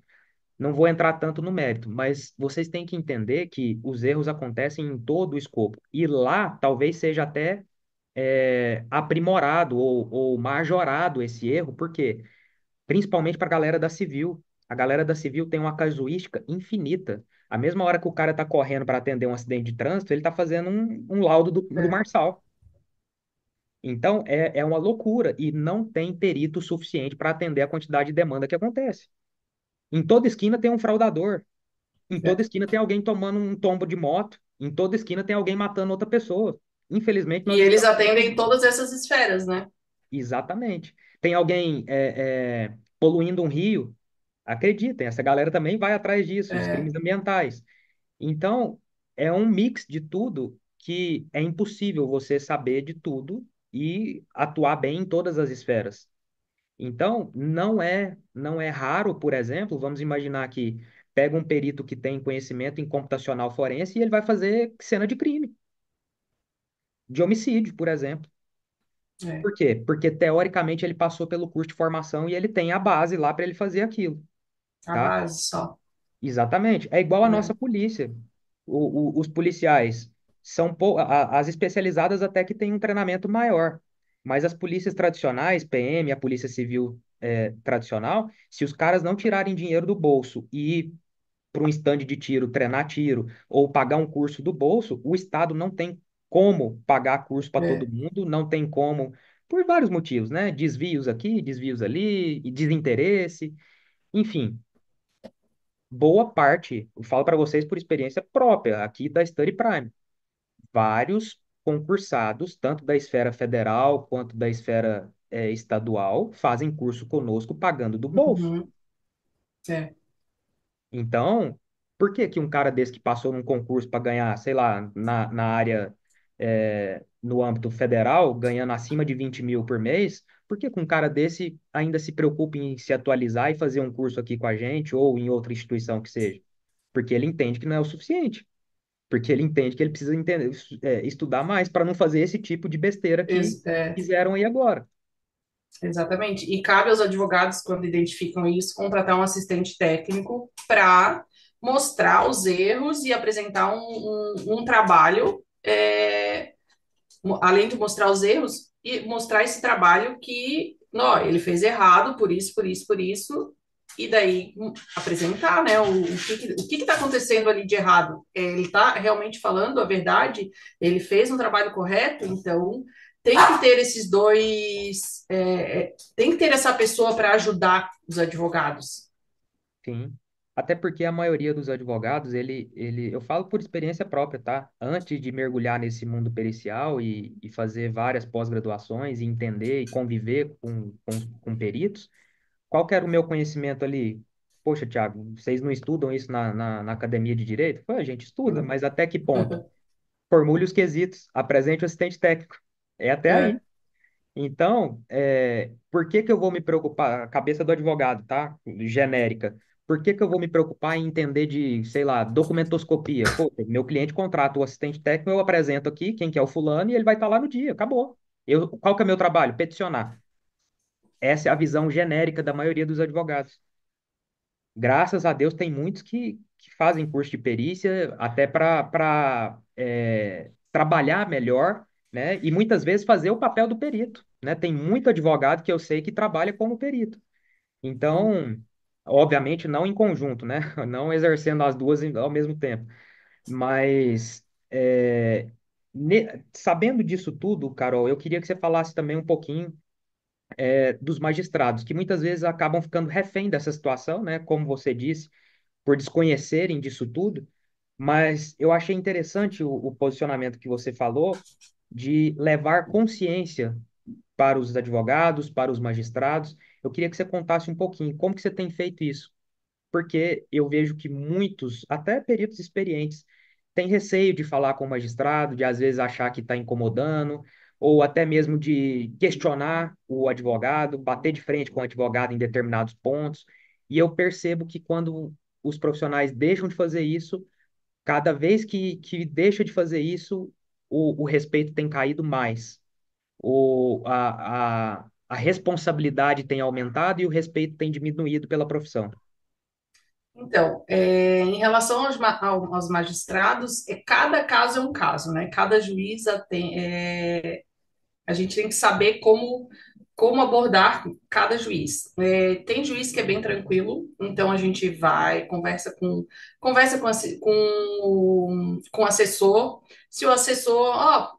Não vou entrar tanto no mérito, mas vocês têm que entender que os erros acontecem em todo o escopo. E lá talvez seja até aprimorado ou majorado esse erro, porque principalmente para a galera da civil. A galera da civil tem uma casuística infinita. A mesma hora que o cara está correndo para atender um acidente de trânsito, ele está fazendo um laudo do É. marçal. Então, é uma loucura e não tem perito suficiente para atender a quantidade de demanda que acontece. Em toda esquina tem um fraudador. Em toda É. esquina tem alguém tomando um tombo de moto. Em toda esquina tem alguém matando outra pessoa. Infelizmente, E nós eles estamos atendem todas essas esferas, né? exatamente. Tem alguém poluindo um rio. Acreditem, essa galera também vai atrás disso, os É. crimes ambientais. Então, é um mix de tudo que é impossível você saber de tudo e atuar bem em todas as esferas. Então, não é raro, por exemplo, vamos imaginar que pega um perito que tem conhecimento em computacional forense e ele vai fazer cena de crime, de homicídio, por exemplo. É. Por quê? Porque teoricamente ele passou pelo curso de formação e ele tem a base lá para ele fazer aquilo, A tá? base só. Exatamente. É igual a nossa É. polícia. Os policiais são as especializadas até que têm um treinamento maior, mas as polícias tradicionais, PM, a Polícia Civil tradicional, se os caras não tirarem dinheiro do bolso e ir para um stand de tiro, treinar tiro ou pagar um curso do bolso, o Estado não tem como pagar curso para todo É. mundo, não tem como, por vários motivos, né? Desvios aqui, desvios ali, e desinteresse, enfim. Boa parte, eu falo para vocês por experiência própria, aqui da Study Prime. Vários concursados, tanto da esfera federal quanto da esfera estadual, fazem curso conosco pagando do bolso. Uhum. É. Então, por que que um cara desse que passou num concurso para ganhar, sei lá, na área, no âmbito federal, ganhando acima de 20 mil por mês, por que que um cara desse ainda se preocupa em se atualizar e fazer um curso aqui com a gente ou em outra instituição que seja? Porque ele entende que não é o suficiente. Porque ele entende que ele precisa entender, estudar mais para não fazer esse tipo de besteira que É. fizeram aí agora. Exatamente. E cabe aos advogados, quando identificam isso, contratar um assistente técnico para mostrar os erros e apresentar um trabalho, além de mostrar os erros, e mostrar esse trabalho que, não, ele fez errado por isso, por isso, por isso, e daí apresentar, né, o que está acontecendo ali de errado. Ele está realmente falando a verdade? Ele fez um trabalho correto? Então, tem que ter esses dois, tem que ter essa pessoa para ajudar os advogados. Sim. Até porque a maioria dos advogados, eu falo por experiência própria, tá? Antes de mergulhar nesse mundo pericial e fazer várias pós-graduações e entender e conviver com peritos, qual que era o meu conhecimento ali? Poxa, Thiago, vocês não estudam isso na academia de direito? Pô, a gente estuda, mas até que ponto? Formule os quesitos, apresente o assistente técnico. É até aí. É, Então, por que que eu vou me preocupar? A cabeça do advogado, tá? Genérica. Por que que eu vou me preocupar em entender de, sei lá, documentoscopia? Pô, meu cliente contrata o assistente técnico, eu apresento aqui quem que é o fulano e ele vai estar lá no dia, acabou. Qual que é o meu trabalho? Peticionar. Essa é a visão genérica da maioria dos advogados. Graças a Deus, tem muitos que fazem curso de perícia até para trabalhar melhor, né? E muitas vezes fazer o papel do perito, né? Tem muito advogado que eu sei que trabalha como perito. Então, obviamente, não em conjunto, né? Não exercendo as duas ao mesmo tempo. Mas, sabendo disso tudo, Carol, eu queria que você falasse também um pouquinho dos magistrados, que muitas vezes acabam ficando refém dessa situação, né? Como você disse, por desconhecerem disso tudo. Mas eu achei interessante o posicionamento que você falou de levar consciência para os advogados, para os magistrados. Eu queria que você contasse um pouquinho como que você tem feito isso, porque eu vejo que muitos, até peritos experientes, têm receio de falar com o magistrado, de às vezes achar que está incomodando, ou até mesmo de questionar o advogado, bater de frente com o advogado em determinados pontos. E eu percebo que quando os profissionais deixam de fazer isso, cada vez que deixa de fazer isso, o respeito tem caído mais. A responsabilidade tem aumentado e o respeito tem diminuído pela profissão. Então, em relação aos magistrados, cada caso é um caso, né? Cada juíza tem, a gente tem que saber como abordar cada juiz. Tem juiz que é bem tranquilo, então a gente vai, com o assessor. Se o assessor,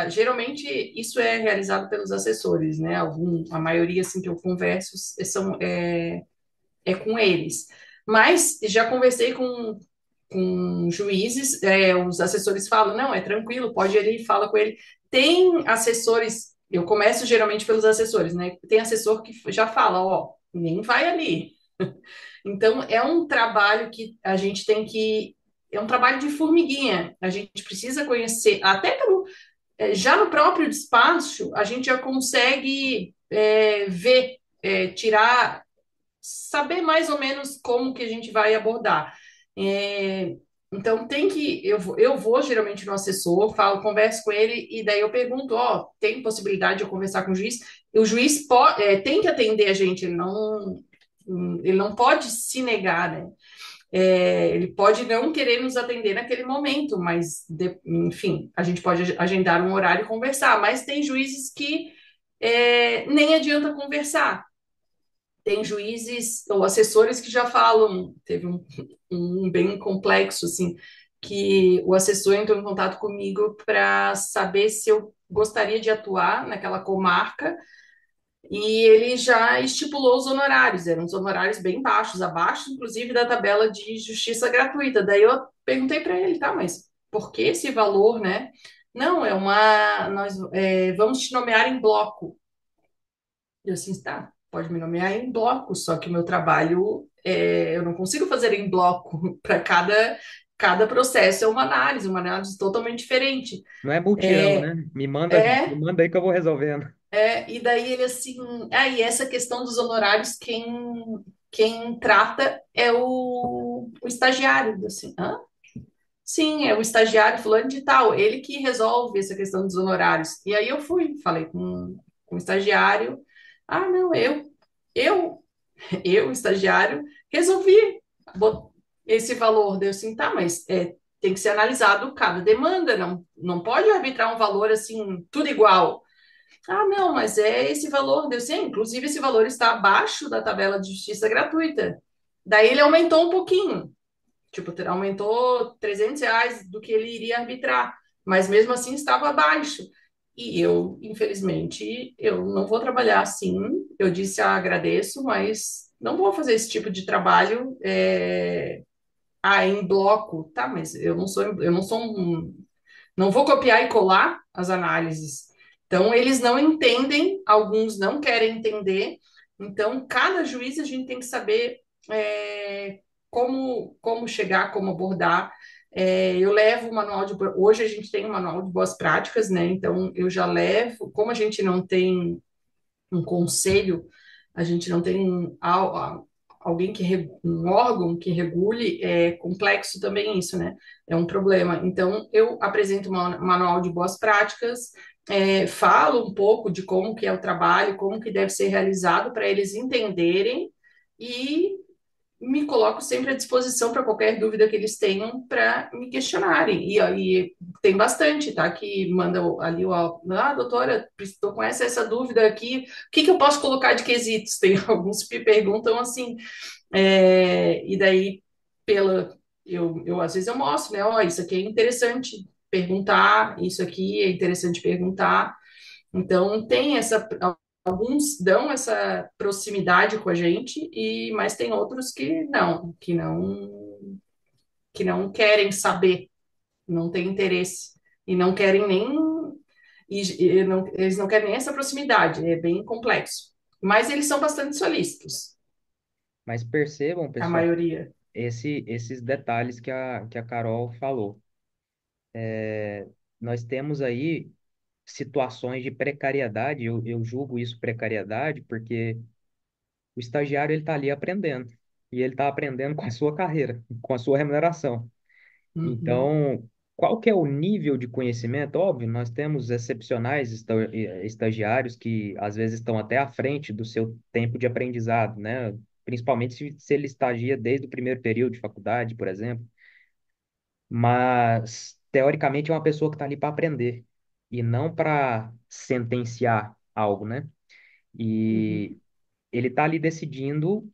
geralmente isso é realizado pelos assessores, né? A maioria assim que eu converso é com eles. Mas já conversei com juízes, os assessores falam, não, é tranquilo, pode ir ali e fala com ele. Tem assessores, eu começo geralmente pelos assessores, né? Tem assessor que já fala, ó, nem vai ali. Então, é um trabalho que a gente tem que. É um trabalho de formiguinha. A gente precisa conhecer, até já no próprio despacho, a gente já consegue ver, tirar saber mais ou menos como que a gente vai abordar. É, então tem que eu vou geralmente no assessor, falo, converso com ele e daí eu pergunto, ó, tem possibilidade de eu conversar com o juiz? E o juiz tem que atender a gente, ele não pode se negar, né? Ele pode não querer nos atender naquele momento, mas enfim, a gente pode agendar um horário e conversar. Mas tem juízes que nem adianta conversar, tem juízes ou assessores que já falam, teve um bem complexo, assim, que o assessor entrou em contato comigo para saber se eu gostaria de atuar naquela comarca e ele já estipulou os honorários, eram os honorários bem baixos, abaixo, inclusive, da tabela de justiça gratuita. Daí eu perguntei para ele, tá, mas por que esse valor, né? Não, nós vamos te nomear em bloco. Eu assim, tá, pode me nomear em bloco, só que o meu trabalho eu não consigo fazer em bloco para cada processo é uma análise totalmente diferente. Não é multirão, né? Me É, manda aí que eu vou resolvendo. e daí ele assim, e essa questão dos honorários, quem trata é o estagiário, assim, hã? Sim, é o estagiário fulano de tal, ele que resolve essa questão dos honorários. E aí eu falei com o estagiário, não, eu eu, estagiário, resolvi esse valor. Deu assim, tá, mas tem que ser analisado cada demanda, não pode arbitrar um valor assim, tudo igual. Não, mas é esse valor. Deu assim, inclusive esse valor está abaixo da tabela de justiça gratuita. Daí ele aumentou um pouquinho, tipo, aumentou R$ 300 do que ele iria arbitrar, mas mesmo assim estava abaixo. E eu, infelizmente, eu não vou trabalhar assim. Eu disse, agradeço, mas não vou fazer esse tipo de trabalho em bloco. Tá, mas não vou copiar e colar as análises. Então, eles não entendem, alguns não querem entender. Então, cada juiz a gente tem que saber como chegar, como abordar. Eu levo o manual de. Hoje a gente tem um manual de boas práticas, né? Então, eu já levo. Como a gente não tem um conselho, a gente não tem alguém um órgão que regule, é complexo também isso, né? É um problema. Então, eu apresento um manual de boas práticas, falo um pouco de como que é o trabalho, como que deve ser realizado para eles entenderem e me coloco sempre à disposição para qualquer dúvida que eles tenham para me questionarem. E aí tem bastante, tá? Que manda ali doutora, estou com essa dúvida aqui, o que que eu posso colocar de quesitos? Tem alguns que perguntam assim, e daí pela eu às vezes eu mostro, né? Ó, isso aqui é interessante perguntar, isso aqui é interessante perguntar. Então tem essa alguns dão essa proximidade com a gente e mas tem outros que não querem saber, não têm interesse e não querem nem eles não querem nem essa proximidade, é bem complexo. Mas eles são bastante solícitos, Mas percebam, a pessoal, maioria. esses detalhes que a Carol falou. Nós temos aí situações de precariedade, eu julgo isso precariedade, porque o estagiário ele está ali aprendendo, e ele está aprendendo com a sua carreira, com a sua remuneração. Uhum, Então, qual que é o nível de conhecimento? Óbvio, nós temos excepcionais estagiários que às vezes estão até à frente do seu tempo de aprendizado, né? Principalmente se ele estagia desde o primeiro período de faculdade, por exemplo. Mas, teoricamente, é uma pessoa que está ali para aprender e não para sentenciar algo, né? uhum, E ele está ali decidindo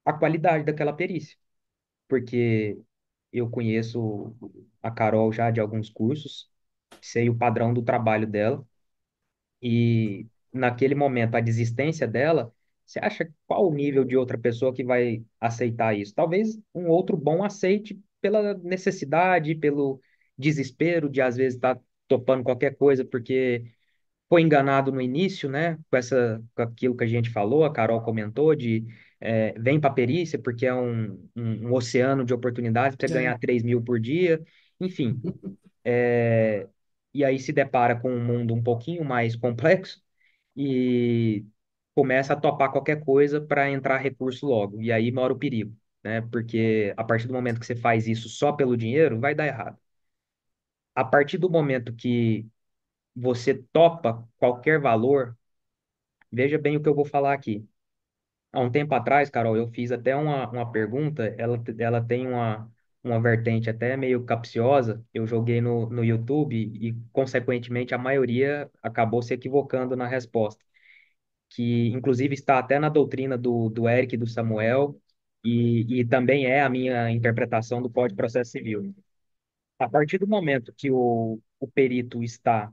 a qualidade daquela perícia, porque eu conheço a Carol já de alguns cursos, sei o padrão do trabalho dela, e naquele momento, a desistência dela, você acha qual o nível de outra pessoa que vai aceitar isso? Talvez um outro bom aceite pela necessidade, pelo desespero de às vezes estar topando qualquer coisa, porque foi enganado no início, né? Com aquilo que a gente falou, a Carol comentou de vem para a perícia porque é um oceano de oportunidades para você ganhar é, 3.000 por dia, enfim. é, e aí se depara com um mundo um pouquinho mais complexo e começa a topar qualquer coisa para entrar recurso logo. E aí mora o perigo, né? Porque a partir do momento que você faz isso só pelo dinheiro, vai dar errado. A partir do momento que você topa qualquer valor, veja bem o que eu vou falar aqui. Há um tempo atrás, Carol, eu fiz até uma pergunta, ela tem uma vertente até meio capciosa, eu joguei no YouTube e, consequentemente, a maioria acabou se equivocando na resposta, que inclusive está até na doutrina do Eric e do Samuel, e também é a minha interpretação do Código de Processo Civil. A partir do momento que o perito está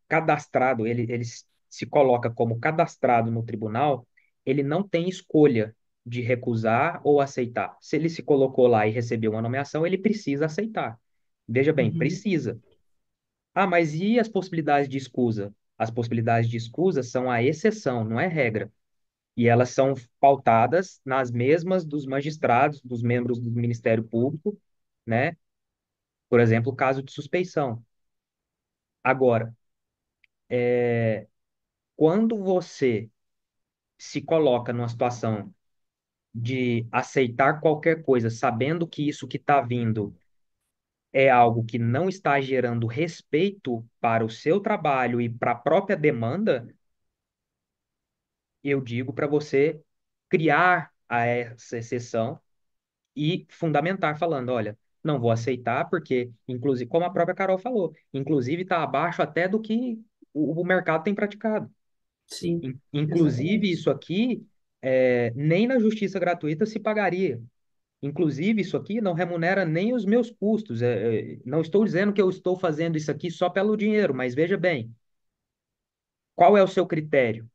cadastrado, ele se coloca como cadastrado no tribunal, ele não tem escolha de recusar ou aceitar. Se ele se colocou lá e recebeu uma nomeação, ele precisa aceitar. Veja bem, uhum, precisa. Ah, mas e as possibilidades de escusa? As possibilidades de escusa são a exceção, não é regra. E elas são pautadas nas mesmas dos magistrados, dos membros do Ministério Público, né? Por exemplo, o caso de suspeição. Agora, quando você se coloca numa situação de aceitar qualquer coisa, sabendo que isso que está vindo é algo que não está gerando respeito para o seu trabalho e para a própria demanda, eu digo para você criar essa exceção e fundamentar, falando, olha, não vou aceitar porque, inclusive, como a própria Carol falou, inclusive está abaixo até do que o mercado tem praticado. sim, Inclusive, exatamente. isso aqui nem na justiça gratuita se pagaria. Inclusive, isso aqui não remunera nem os meus custos. Não estou dizendo que eu estou fazendo isso aqui só pelo dinheiro, mas veja bem, qual é o seu critério?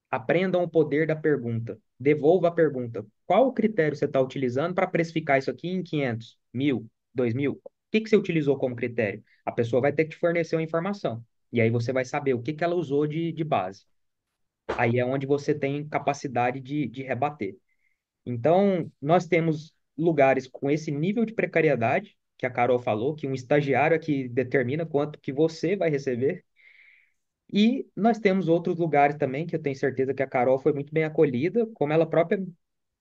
Aprendam o poder da pergunta. Devolva a pergunta. Qual o critério você está utilizando para precificar isso aqui em 500, 1.000, 2.000? O que que você utilizou como critério? A pessoa vai ter que te fornecer uma informação. E aí você vai saber o que que ela usou de base. Aí é onde você tem capacidade de rebater. Então, nós temos lugares com esse nível de precariedade, que a Carol falou, que um estagiário é que determina quanto que você vai receber. E nós temos outros lugares também, que eu tenho certeza que a Carol foi muito bem acolhida, como ela própria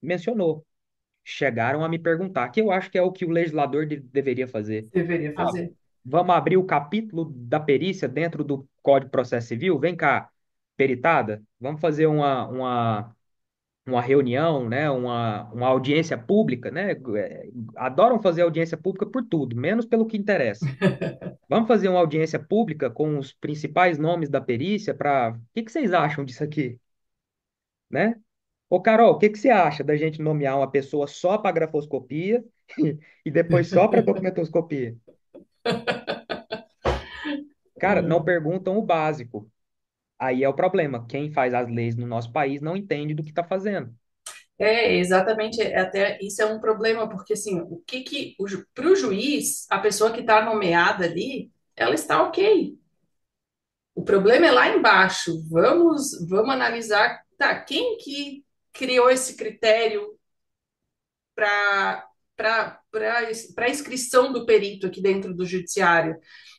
mencionou. Chegaram a me perguntar, que eu acho que é o que o legislador deveria fazer. Deveria Ah, fazer. vamos abrir o capítulo da perícia dentro do Código de Processo Civil? Vem cá, peritada, vamos fazer uma reunião, né? Uma audiência pública, né? Adoram fazer audiência pública por tudo, menos pelo que interessa. Vamos fazer uma audiência pública com os principais nomes da perícia para... O que que vocês acham disso aqui, né? Ô, Carol, o que que você acha da gente nomear uma pessoa só para grafoscopia e depois só para documentoscopia? Cara, não perguntam o básico. Aí é o problema. Quem faz as leis no nosso país não entende do que está fazendo. Exatamente, até isso é um problema, porque assim, o que que para o juiz, a pessoa que está nomeada ali, ela está ok. O problema é lá embaixo. Vamos analisar, tá, quem que criou esse critério para para inscrição do perito aqui dentro do judiciário?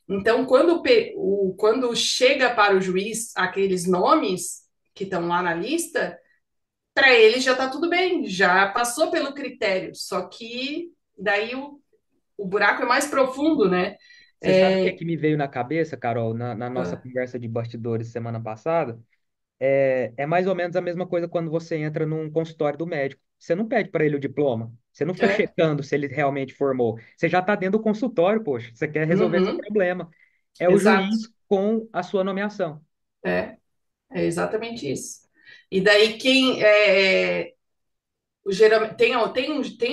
Então, quando chega para o juiz aqueles nomes que estão lá na lista, para ele já está tudo bem, já passou pelo critério. Só que daí o buraco é mais profundo, né? Você sabe o que É, que me veio na cabeça, Carol, na nossa ah, conversa de bastidores semana passada? É mais ou menos a mesma coisa quando você entra num consultório do médico. Você não pede para ele o diploma. Você não fica é, checando se ele realmente formou. Você já está dentro do consultório, poxa. Você quer resolver seu uhum, problema. É o exato. juiz com a sua nomeação. É, é exatamente isso. E daí tem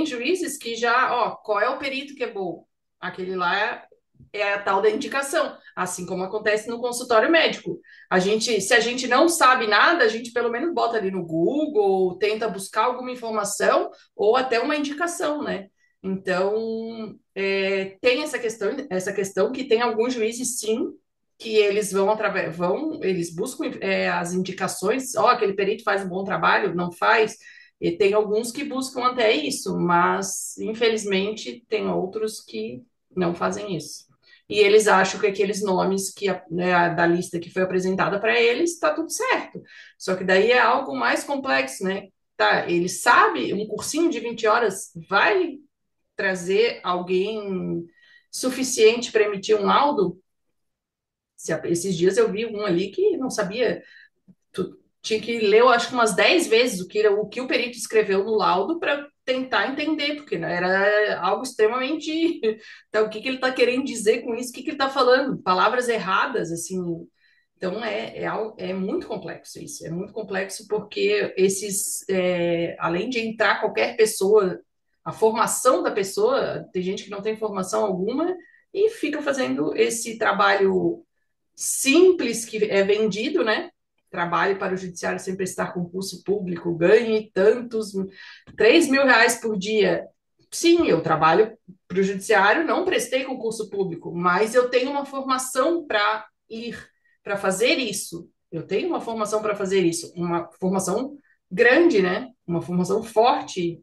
juízes que já, ó, qual é o perito que é bom? Aquele lá é a tal da indicação, assim como acontece no consultório médico. Se a gente não sabe nada, a gente pelo menos bota ali no Google, tenta buscar alguma informação ou até uma indicação, né? Então, tem essa questão que tem alguns juízes sim que eles eles buscam as indicações, ó, aquele perito faz um bom trabalho, não faz, e tem alguns que buscam até isso, mas infelizmente tem outros que não fazem isso. E eles acham que aqueles nomes da lista que foi apresentada para eles está tudo certo. Só que daí é algo mais complexo, né? Tá, ele sabe, um cursinho de 20 horas vai trazer alguém suficiente para emitir um laudo? Esses dias eu vi um ali que não sabia, tinha que ler, eu acho que umas 10 vezes o que o perito escreveu no laudo para tentar entender, porque né, era algo extremamente. Então, o que que ele está querendo dizer com isso? O que que ele está falando? Palavras erradas, assim. Então, é muito complexo isso. É muito complexo porque além de entrar qualquer pessoa, a formação da pessoa, tem gente que não tem formação alguma e fica fazendo esse trabalho simples que é vendido, né? Trabalhe para o judiciário sem prestar concurso público, ganhe tantos, R$ 3.000 por dia. Sim, eu trabalho para o judiciário, não prestei concurso público, mas eu tenho uma formação para ir, para fazer isso. Eu tenho uma formação para fazer isso, uma formação grande, né? Uma formação forte,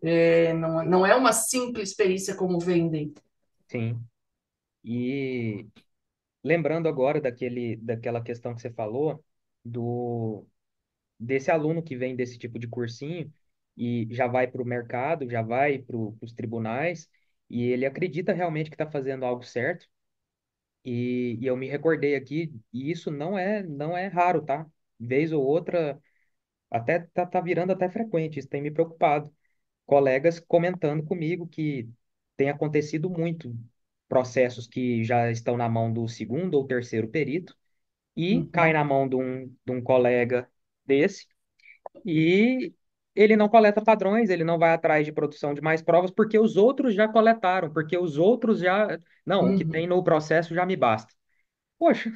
não é uma simples perícia como vendem. Sim. E lembrando agora daquela questão que você falou, do desse aluno que vem desse tipo de cursinho e já vai para o mercado, já vai para os tribunais, e ele acredita realmente que está fazendo algo certo. E eu me recordei aqui, e isso não é raro, tá? Vez ou outra, até tá virando até frequente, isso tem me preocupado. Colegas comentando comigo que tem acontecido muito processos que já estão na mão do segundo ou terceiro perito e cai Uhum, na mão de um colega desse e ele não coleta padrões, ele não vai atrás de produção de mais provas porque os outros já coletaram, porque os outros já... Não, o que tem uhum. no processo já me basta. Poxa,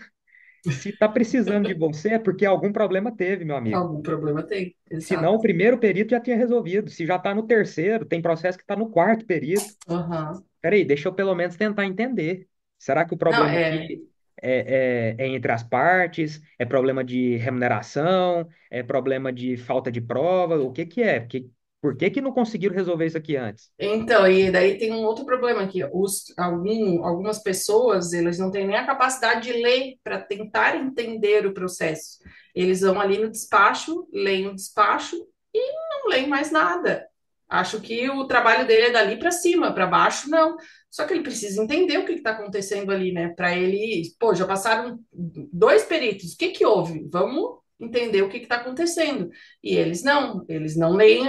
se está precisando de você é porque algum problema teve, meu amigo. Algum problema tem, Se não, o exato. primeiro perito já tinha resolvido. Se já está no terceiro, tem processo que está no quarto perito. Aham. Peraí, deixa eu pelo menos tentar entender. Será que o Não, problema aqui é entre as partes? É problema de remuneração? É problema de falta de prova? O que que é? Por que que não conseguiram resolver isso aqui antes? então, e daí tem um outro problema aqui. Algumas pessoas, eles não têm nem a capacidade de ler para tentar entender o processo. Eles vão ali no despacho, leem o despacho e não leem mais nada. Acho que o trabalho dele é dali para cima, para baixo, não. Só que ele precisa entender o que está acontecendo ali, né? Para ele, pô, já passaram dois peritos, o que que houve? Vamos entender o que está acontecendo. E eles não leem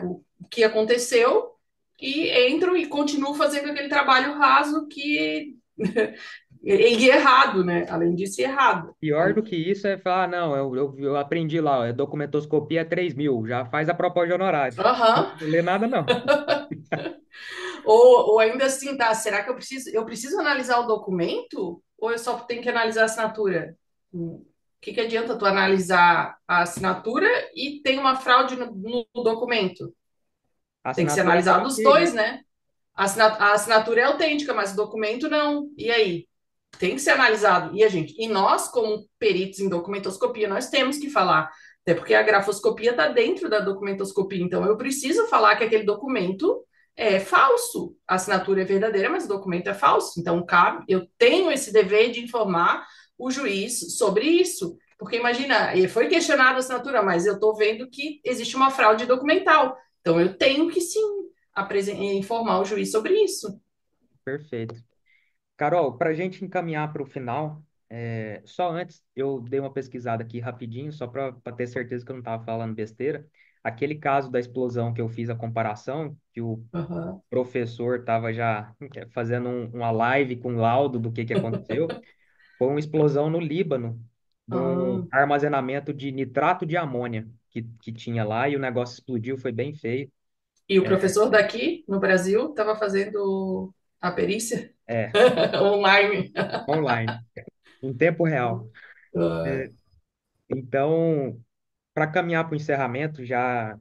o que aconteceu e entram e continuam fazendo aquele trabalho raso que e errado, né? Além disso, errado. Pior do que isso é falar, não, eu aprendi lá, ó, documentoscopia é 3.000, já faz a proposta de honorário. Não Aham. lê nada, não. Ou ainda assim, tá? Será que eu preciso analisar o documento? Ou eu só tenho que analisar a assinatura? O que adianta tu analisar a assinatura e tem uma fraude no documento? A Tem que ser assinatura é analisado os ok, dois, né? né? A assinatura é autêntica, mas o documento não. E aí? Tem que ser analisado. E nós, como peritos em documentoscopia, nós temos que falar. Até porque a grafoscopia está dentro da documentoscopia. Então, eu preciso falar que aquele documento é falso. A assinatura é verdadeira, mas o documento é falso. Então, cabe, eu tenho esse dever de informar o juiz sobre isso. Porque imagina, foi questionada a assinatura, mas eu estou vendo que existe uma fraude documental. Então, eu tenho que sim informar o juiz sobre isso. Perfeito. Carol, para a gente encaminhar para o final, só antes eu dei uma pesquisada aqui rapidinho, só para ter certeza que eu não estava falando besteira. Aquele caso da explosão que eu fiz a comparação, que o Uhum. professor estava já fazendo uma live com laudo do que aconteceu, foi uma explosão no Líbano, de um Ah. armazenamento de nitrato de amônia que tinha lá e o negócio explodiu, foi bem feio. E o professor daqui, no Brasil, estava fazendo a perícia É, online. online, em tempo real. Ah, É, então, para caminhar para o encerramento, já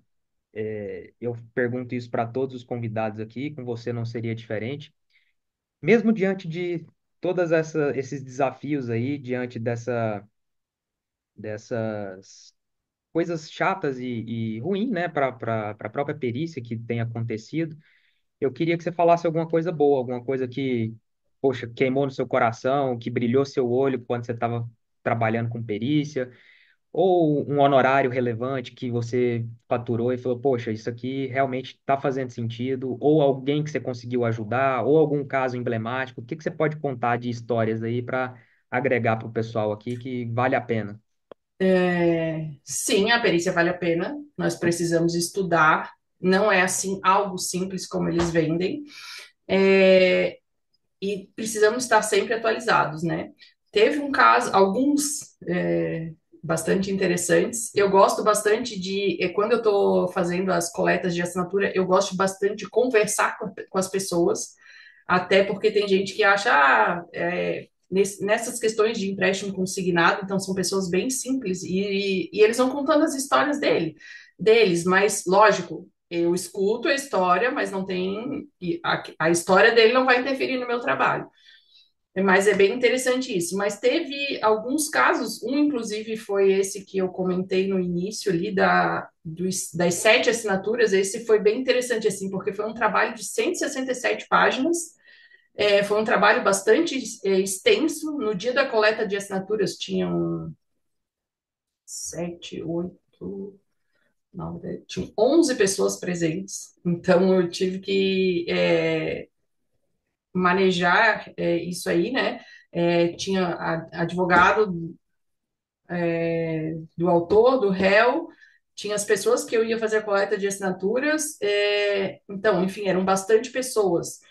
eu pergunto isso para todos os convidados aqui, com você não seria diferente. Mesmo diante de todas esses desafios aí, diante dessas coisas chatas e ruins, né, para a própria perícia que tem acontecido, eu queria que você falasse alguma coisa boa, alguma coisa que, poxa, queimou no seu coração, que brilhou seu olho quando você estava trabalhando com perícia, ou um honorário relevante que você faturou e falou, poxa, isso aqui realmente está fazendo sentido, ou alguém que você conseguiu ajudar, ou algum caso emblemático. O que que você pode contar de histórias aí para agregar para o pessoal aqui que vale a pena? sim, a perícia vale a pena. Nós precisamos estudar. Não é assim algo simples como eles vendem. É, e precisamos estar sempre atualizados, né? Teve um caso, alguns bastante interessantes. Eu gosto bastante quando eu estou fazendo as coletas de assinatura, eu gosto bastante de conversar com as pessoas, até porque tem gente que acha, nessas questões de empréstimo consignado, então são pessoas bem simples e eles vão contando as histórias deles, mas lógico, eu escuto a história, mas não tem. A história dele não vai interferir no meu trabalho. Mas é bem interessante isso. Mas teve alguns casos, um inclusive foi esse que eu comentei no início ali das 7 assinaturas. Esse foi bem interessante, assim, porque foi um trabalho de 167 páginas. Foi um trabalho bastante extenso. No dia da coleta de assinaturas tinham 7, 8, 9, 10, tinham 11 pessoas presentes. Então eu tive que manejar isso aí, né? Tinha advogado do autor, do réu, tinha as pessoas que eu ia fazer a coleta de assinaturas, então, enfim, eram bastante pessoas.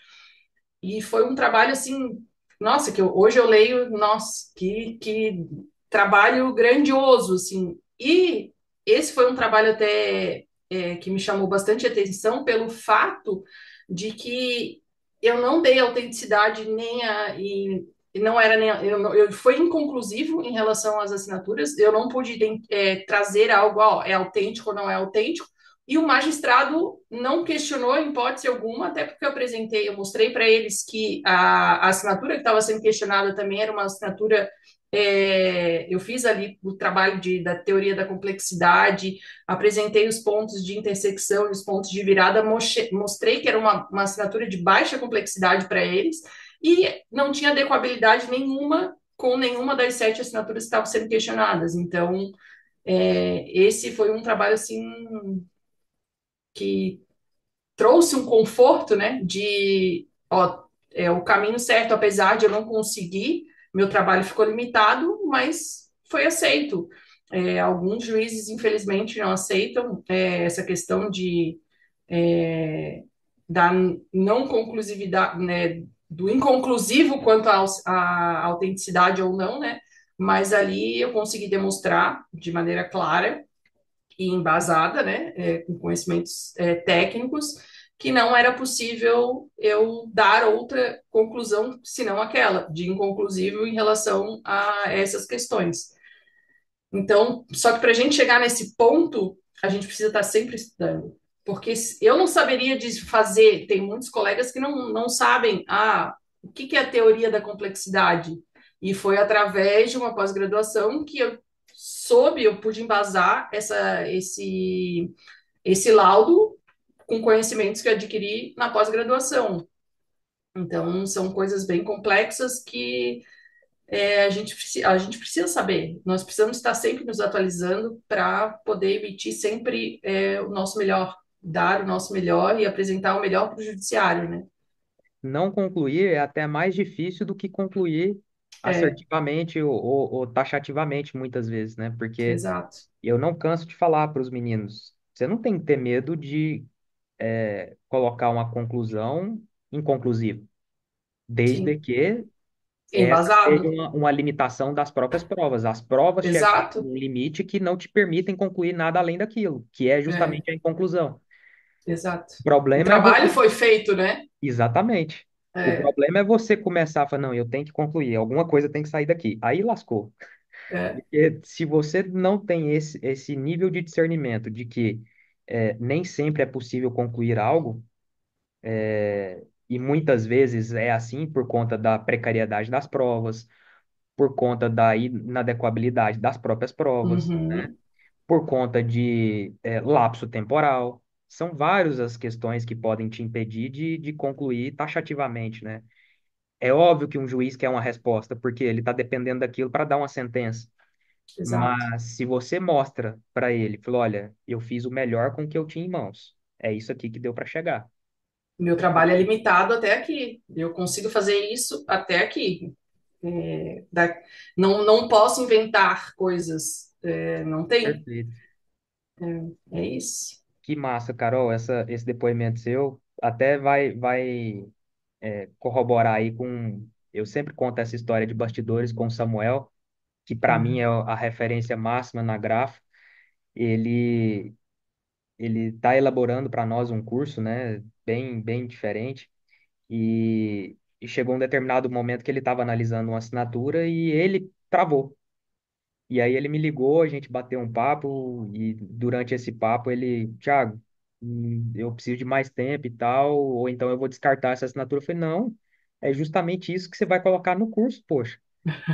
E foi um trabalho assim, nossa, hoje eu leio, nossa, que trabalho grandioso, assim. E esse foi um trabalho até que me chamou bastante atenção pelo fato de que eu não dei autenticidade nem a, e não era nem foi inconclusivo em relação às assinaturas. Eu não pude trazer algo, ó, é autêntico ou não é autêntico. E o magistrado não questionou em hipótese alguma, até porque eu mostrei para eles que a assinatura que estava sendo questionada também era uma assinatura. Eu fiz ali o trabalho da teoria da complexidade, apresentei os pontos de intersecção e os pontos de virada, mostrei que era uma assinatura de baixa complexidade para eles, e não tinha adequabilidade nenhuma com nenhuma das 7 assinaturas que estavam sendo questionadas. Então, esse foi um trabalho assim que trouxe um conforto, né, de, ó, é o caminho certo, apesar de eu não conseguir, meu trabalho ficou limitado, mas foi aceito. Alguns juízes, infelizmente, não aceitam essa questão é, da não conclusividade, né, do inconclusivo quanto à autenticidade ou não, né? Mas ali eu consegui demonstrar de maneira clara e embasada, né, com conhecimentos técnicos, que não era possível eu dar outra conclusão senão aquela, de inconclusivo em relação a essas questões. Então, só que para a gente chegar nesse ponto, a gente precisa estar sempre estudando. Porque eu não saberia fazer, tem muitos colegas que não sabem o que é a teoria da complexidade. E foi através de uma pós-graduação que eu pude embasar esse laudo com conhecimentos que eu adquiri na pós-graduação. Então, são coisas bem complexas que a gente precisa saber. Nós precisamos estar sempre nos atualizando para poder emitir sempre o nosso melhor, dar o nosso melhor e apresentar o melhor para o judiciário, né? Não concluir é até mais difícil do que concluir É, assertivamente ou taxativamente, muitas vezes, né? Porque exato. eu não canso de falar para os meninos, você não tem que ter medo de colocar uma conclusão inconclusiva, desde Sim. que essa seja Embasado. uma limitação das próprias provas. As provas chegaram a Exato. um limite que não te permitem concluir nada além daquilo, que é É, justamente a inconclusão. exato. O O problema é trabalho você. foi feito, né? Exatamente. O É, problema é você começar a falar, não, eu tenho que concluir, alguma coisa tem que sair daqui. Aí lascou. é, Porque se você não tem esse nível de discernimento de que nem sempre é possível concluir algo, e muitas vezes é assim por conta da precariedade das provas, por conta da inadequabilidade das próprias provas, uhum, por conta de lapso temporal. São várias as questões que podem te impedir de concluir taxativamente, né? É óbvio que um juiz quer uma resposta, porque ele está dependendo daquilo para dar uma sentença. exato. Mas se você mostra para ele, falou, olha, eu fiz o melhor com o que eu tinha em mãos. É isso aqui que deu para chegar. Meu trabalho é limitado até aqui. Eu consigo fazer isso até aqui. Não posso inventar coisas. Não tem. Perfeito. É isso. Que massa, Carol, esse depoimento seu até vai corroborar aí com. Eu sempre conto essa história de bastidores com o Samuel, que para mim é Uhum. a referência máxima na Grafo. Ele ele está elaborando para nós um curso, né, bem diferente. E chegou um determinado momento que ele estava analisando uma assinatura e ele travou. E aí ele me ligou, a gente bateu um papo e durante esse papo ele, Thiago, eu preciso de mais tempo e tal, ou então eu vou descartar essa assinatura. Eu falei, não, é justamente isso que você vai colocar no curso, poxa.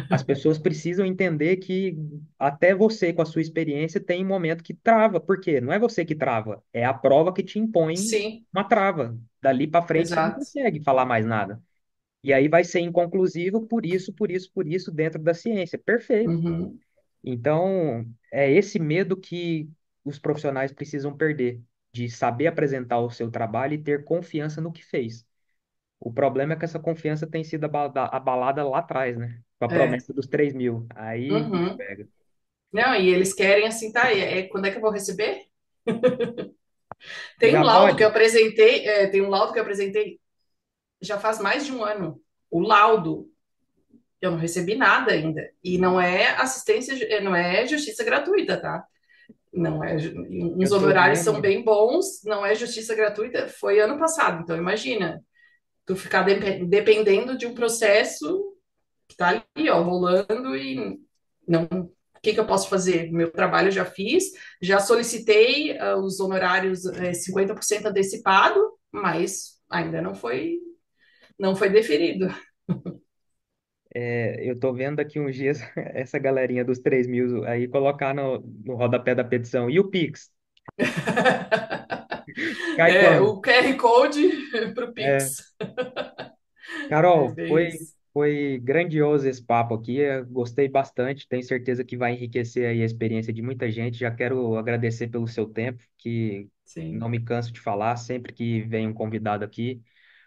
As pessoas precisam entender que até você, com a sua experiência, tem um momento que trava. Por quê? Não é você que trava, é a prova que te impõe Sim, uma trava. Dali para frente você não exato. consegue falar mais nada. E aí vai ser inconclusivo por isso, dentro da ciência. Perfeito. Uhum. Então, é esse medo que os profissionais precisam perder, de saber apresentar o seu trabalho e ter confiança no que fez. O problema é que essa confiança tem sido abalada lá atrás, né? Com a É. promessa dos 3.000. Aí o bicho Uhum. pega. Não, e eles querem assim, tá? Quando é que eu vou receber? Já pode? Tem um laudo que eu apresentei já faz mais de um ano. O laudo, eu não recebi nada ainda. E não é assistência, não é justiça gratuita, tá? Não é, uns Eu tô honorários vendo. são bem bons, não é justiça gratuita, foi ano passado. Então, imagina, tu ficar dependendo de um processo que tá ali, ó, rolando e não. O que que eu posso fazer? Meu trabalho eu já fiz, já solicitei os honorários 50% antecipado, mas ainda não foi deferido. Eu tô vendo daqui uns dias essa galerinha dos 3.000 aí colocar no rodapé da petição. E o Pix? Cai É, quando? o QR Code para o É, Pix. É Carol, bem foi, isso. Foi grandioso esse papo aqui, eu gostei bastante, tenho certeza que vai enriquecer aí a experiência de muita gente. Já quero agradecer pelo seu tempo, que não Sim. me canso de falar, sempre que vem um convidado aqui,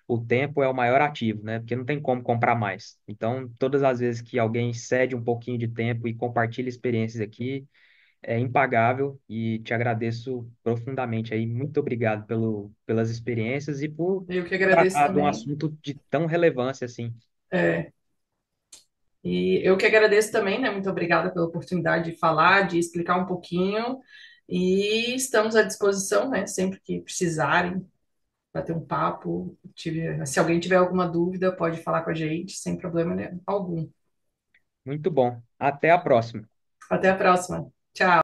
o tempo é o maior ativo, né? Porque não tem como comprar mais. Então, todas as vezes que alguém cede um pouquinho de tempo e compartilha experiências aqui, é impagável e te agradeço profundamente aí. Muito obrigado pelas experiências e por Eu que agradeço tratar de um também. assunto de tão relevância assim. É, e eu que agradeço também, né? Muito obrigada pela oportunidade de falar, de explicar um pouquinho. E estamos à disposição, né? Sempre que precisarem, bater um papo. Se alguém tiver alguma dúvida, pode falar com a gente, sem problema algum. Muito bom. Até a próxima. Até a próxima. Tchau.